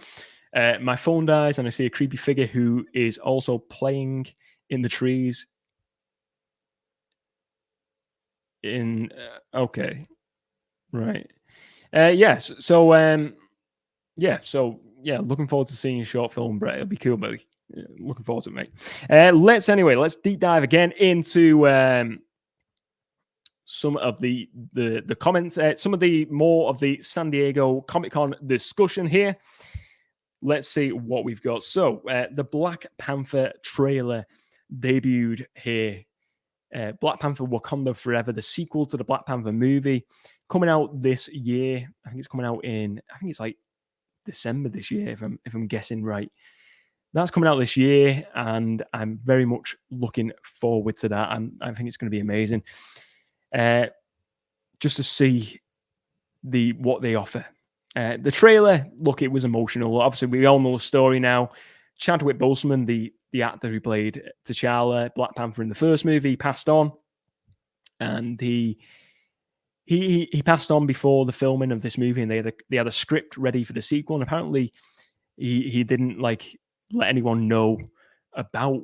Speaker 1: My phone dies, and I see a creepy figure who is also playing in the trees. Okay, right. Yes. So looking forward to seeing your short film, Brett. It'll be cool, buddy. Yeah, looking forward to it, mate. Let's deep dive again into some of the comments, some of the more of the San Diego Comic-Con discussion here. Let's see what we've got. So the Black Panther trailer debuted here. Black Panther Wakanda Forever, the sequel to the Black Panther movie, coming out this year. I think it's coming out it's like December this year, if I'm guessing right. That's coming out this year, and I'm very much looking forward to that. I think it's going to be amazing. Just to see what they offer. The trailer, look, it was emotional. Obviously, we all know the story now. Chadwick Boseman, the actor who played T'Challa, Black Panther in the first movie, passed on, and he passed on before the filming of this movie, and they had a script ready for the sequel, and apparently he didn't like let anyone know about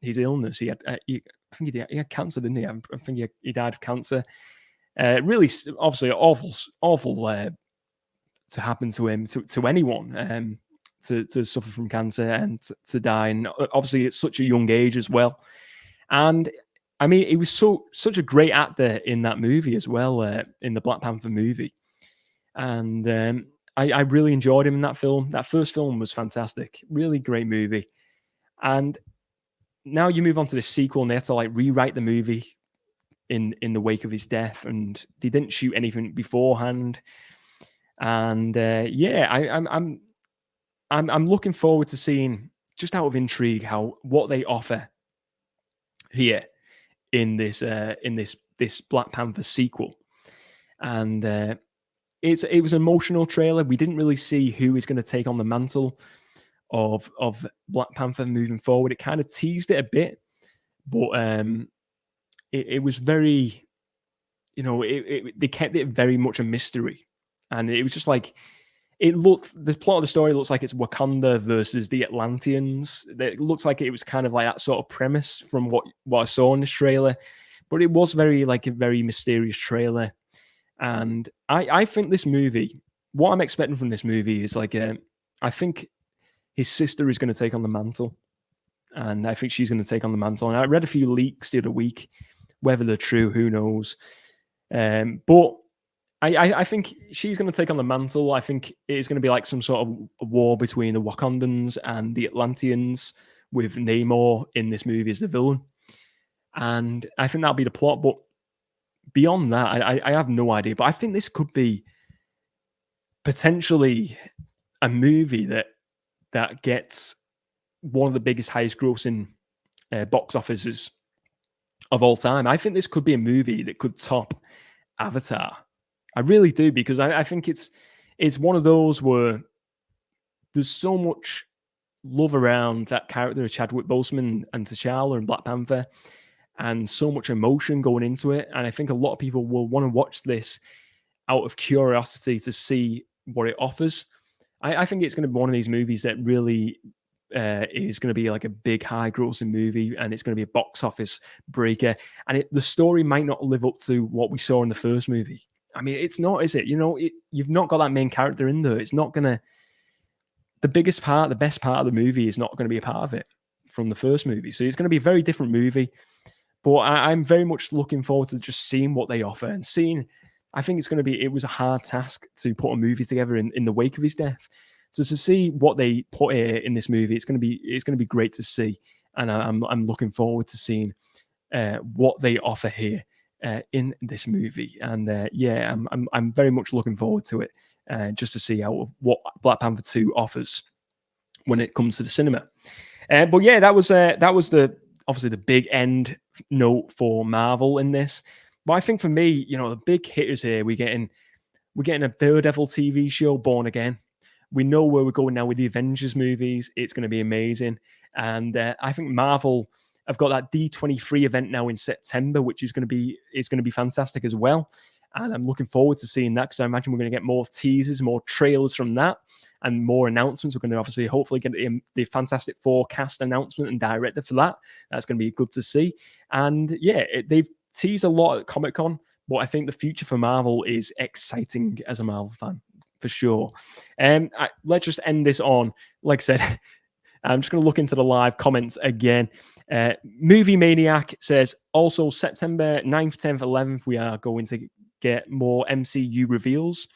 Speaker 1: his illness. I think he had cancer, didn't he? I think he died of cancer. Really, obviously, awful to happen to him, to anyone, to suffer from cancer and to die. And obviously, at such a young age as well. And I mean, he was such a great actor in that movie as well, in the Black Panther movie. And I really enjoyed him in that film. That first film was fantastic. Really great movie. And now you move on to this sequel, and they have to like rewrite the movie in the wake of his death, and they didn't shoot anything beforehand. And I'm looking forward to seeing, just out of intrigue, what they offer here in this Black Panther sequel. And it was an emotional trailer. We didn't really see who is going to take on the mantle of Black Panther moving forward. It kind of teased it a bit, but it was very, they kept it very much a mystery, and it was just like, the plot of the story looks like it's Wakanda versus the Atlanteans. It looks like it was kind of like that sort of premise from what I saw in this trailer, but it was very like a very mysterious trailer. And I think this movie, what I'm expecting from this movie is like, I think his sister is going to take on the mantle, and I think she's going to take on the mantle. And I read a few leaks the other week, whether they're true, who knows. But I think she's going to take on the mantle. I think it's going to be like some sort of a war between the Wakandans and the Atlanteans, with Namor in this movie as the villain. And I think that'll be the plot. But beyond that, I have no idea. But I think this could be potentially a movie that gets one of the biggest, highest grossing box offices of all time. I think this could be a movie that could top Avatar. I really do, because I think it's one of those where there's so much love around that character of Chadwick Boseman and T'Challa and Black Panther, and so much emotion going into it. And I think a lot of people will want to watch this out of curiosity to see what it offers. I think it's going to be one of these movies that really is going to be like a big high grossing movie, and it's going to be a box office breaker. And the story might not live up to what we saw in the first movie. I mean, it's not, is it? You've not got that main character in there. It's not going to, the best part of the movie is not going to be a part of it from the first movie. So it's going to be a very different movie. But I'm very much looking forward to just seeing what they offer and seeing. I think it was a hard task to put a movie together in the wake of his death. So to see what they put here in this movie, it's going to be great to see, and I'm looking forward to seeing what they offer here in this movie. And I'm very much looking forward to it, just to see what Black Panther 2 offers when it comes to the cinema. But yeah, that was obviously the big end note for Marvel in this. But I think for me, the big hitters here, we're getting a Daredevil TV show, Born Again. We know where we're going now with the Avengers movies. It's going to be amazing. And I think Marvel have got that D23 event now in September, which is going to be fantastic as well. And I'm looking forward to seeing that, because I imagine we're going to get more teasers, more trailers from that, and more announcements. We're going to obviously hopefully get the Fantastic Four cast announcement and director for that. That's going to be good to see. And yeah, they've teased a lot at Comic-Con, but I think the future for Marvel is exciting as a Marvel fan, for sure. Let's just end this on, like I said, I'm just going to look into the live comments again. Movie Maniac says, also September 9th, 10th, 11th, we are going to get more MCU reveals.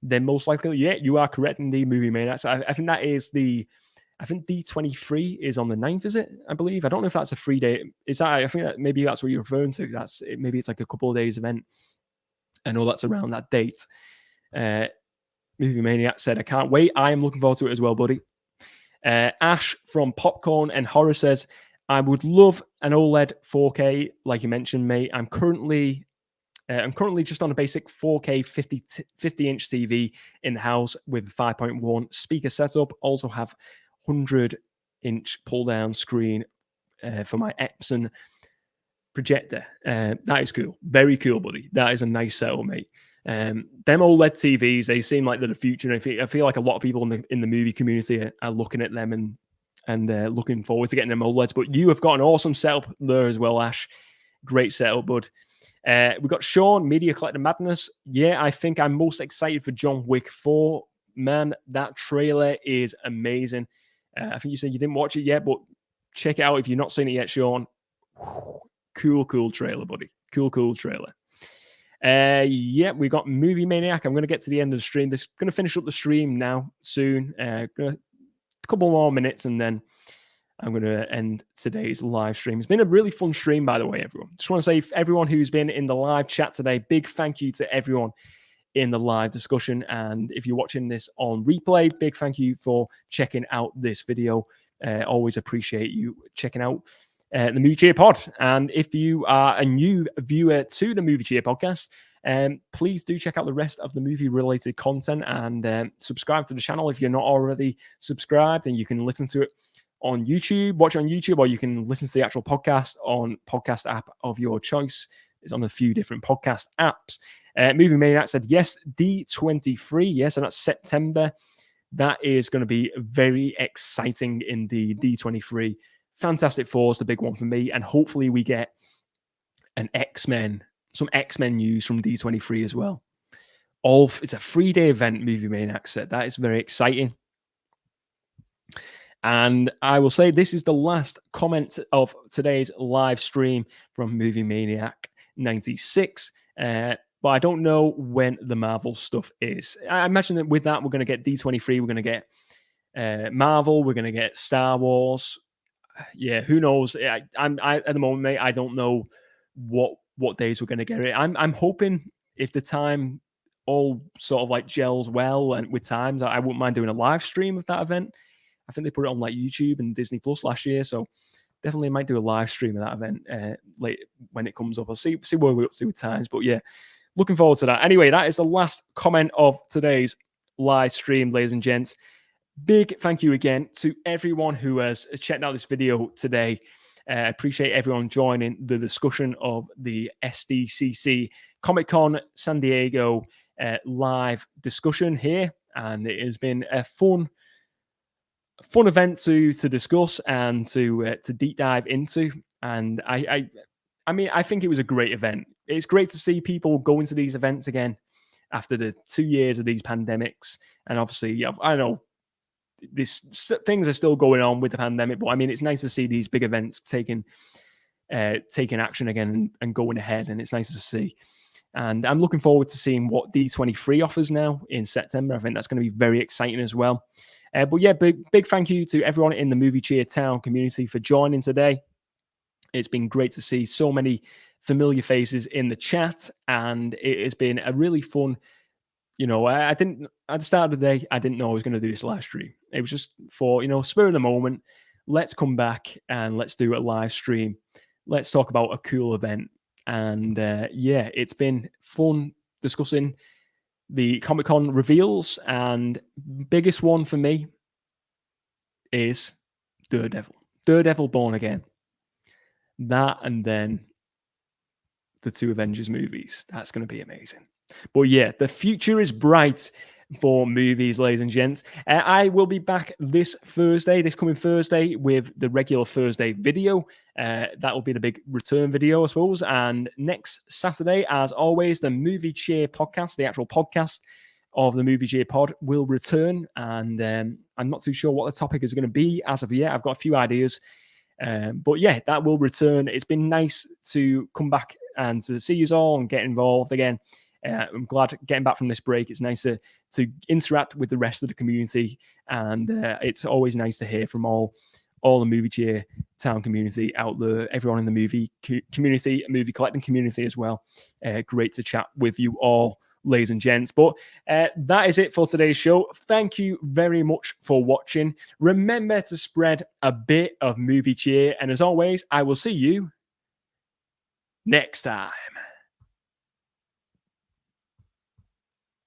Speaker 1: Then most likely, yeah, you are correct in the Movie Maniac. So I think that is I think D23 is on the 9th, is it? I believe. I don't know if that's a free day. Is that? I think that maybe that's what you're referring to. Maybe it's like a couple of days event. I know that's around that date. Movie Maniac said, I can't wait. I am looking forward to it as well, buddy. Ash from Popcorn and Horror says, I would love an OLED 4K, like you mentioned, mate. I'm currently just on a basic 4K 50-inch TV in the house with 5.1 speaker setup. Also have 100-inch pull-down screen for my Epson projector. That is cool. Very cool, buddy. That is a nice setup, mate. Them OLED TVs, they seem like they're the future. And I feel like a lot of people in the movie community are looking at them and looking forward to getting them OLEDs. But you have got an awesome setup there as well, Ash. Great setup, bud. We got Sean, Media Collector Madness. Yeah, I think I'm most excited for John Wick 4. Man, that trailer is amazing. I think you said you didn't watch it yet, but check it out if you've not seen it yet, Sean. Cool trailer, buddy. Cool trailer. Yeah, we got Movie Maniac. I'm going to get to the end of the stream. This going to finish up the stream now soon. A couple more minutes, and then I'm going to end today's live stream. It's been a really fun stream, by the way, everyone. Just want to say, everyone who's been in the live chat today, big thank you to everyone in the live discussion. And if you're watching this on replay, big thank you for checking out this video. Always appreciate you checking out the Movie Cheer Pod. And if you are a new viewer to the Movie Cheer podcast, please do check out the rest of the movie-related content and subscribe to the channel if you're not already subscribed. And you can listen to it on YouTube, watch it on YouTube, or you can listen to the actual podcast on podcast app of your choice. It's on a few different podcast apps. Movie Maniac said, yes, D23, yes, and that's September. That is going to be very exciting in the D23. Fantastic Four is the big one for me, and hopefully we get some X-Men news from D23 as well. It's a 3-day event, Movie Maniac said. That is very exciting. And I will say this is the last comment of today's live stream from Movie Maniac 96. But I don't know when the Marvel stuff is. I imagine that with that, we're going to get D23. We're going to get Marvel. We're going to get Star Wars. Yeah, who knows? I'm at the moment, mate, I don't know what days we're going to get it. I'm hoping if the time all sort of like gels well and with times, I wouldn't mind doing a live stream of that event. I think they put it on like YouTube and Disney Plus last year, so definitely might do a live stream of that event late when it comes up. I'll see where we're up to with times, but yeah, looking forward to that. Anyway, that is the last comment of today's live stream, ladies and gents. Big thank you again to everyone who has checked out this video today. I appreciate everyone joining the discussion of the SDCC Comic-Con San Diego live discussion here, and it has been a fun event to discuss and to deep dive into. And I mean, I think it was a great event. It's great to see people going to these events again after the 2 years of these pandemics. And obviously, I know things are still going on with the pandemic, but I mean, it's nice to see these big events taking action again and going ahead, and it's nice to see. And I'm looking forward to seeing what D23 offers now in September. I think that's going to be very exciting as well. But yeah, big thank you to everyone in the Movie Cheer Town community for joining today. It's been great to see so many familiar faces in the chat, and it has been a really fun. You know, at the start of the day, I didn't know I was going to do this live stream. It was just for, spur of the moment. Let's come back and let's do a live stream. Let's talk about a cool event. And yeah, it's been fun discussing the Comic-Con reveals. And biggest one for me is Daredevil. Daredevil Born Again. That and then the 2 Avengers movies. That's going to be amazing. But yeah, the future is bright for movies, ladies and gents. I will be back this coming Thursday, with the regular Thursday video. That will be the big return video, I suppose. And next Saturday, as always, the Movie Cheer podcast, the actual podcast of the Movie Cheer pod, will return. And I'm not too sure what the topic is going to be as of yet. I've got a few ideas. But yeah, that will return. It's been nice to come back and to see you all and get involved again. I'm glad getting back from this break. It's nice to interact with the rest of the community, and it's always nice to hear from all the Movie Cheer Town community out there, everyone in the movie community, movie collecting community as well. Great to chat with you all, ladies and gents. But that is it for today's show. Thank you very much for watching. Remember to spread a bit of movie cheer, and as always, I will see you next time.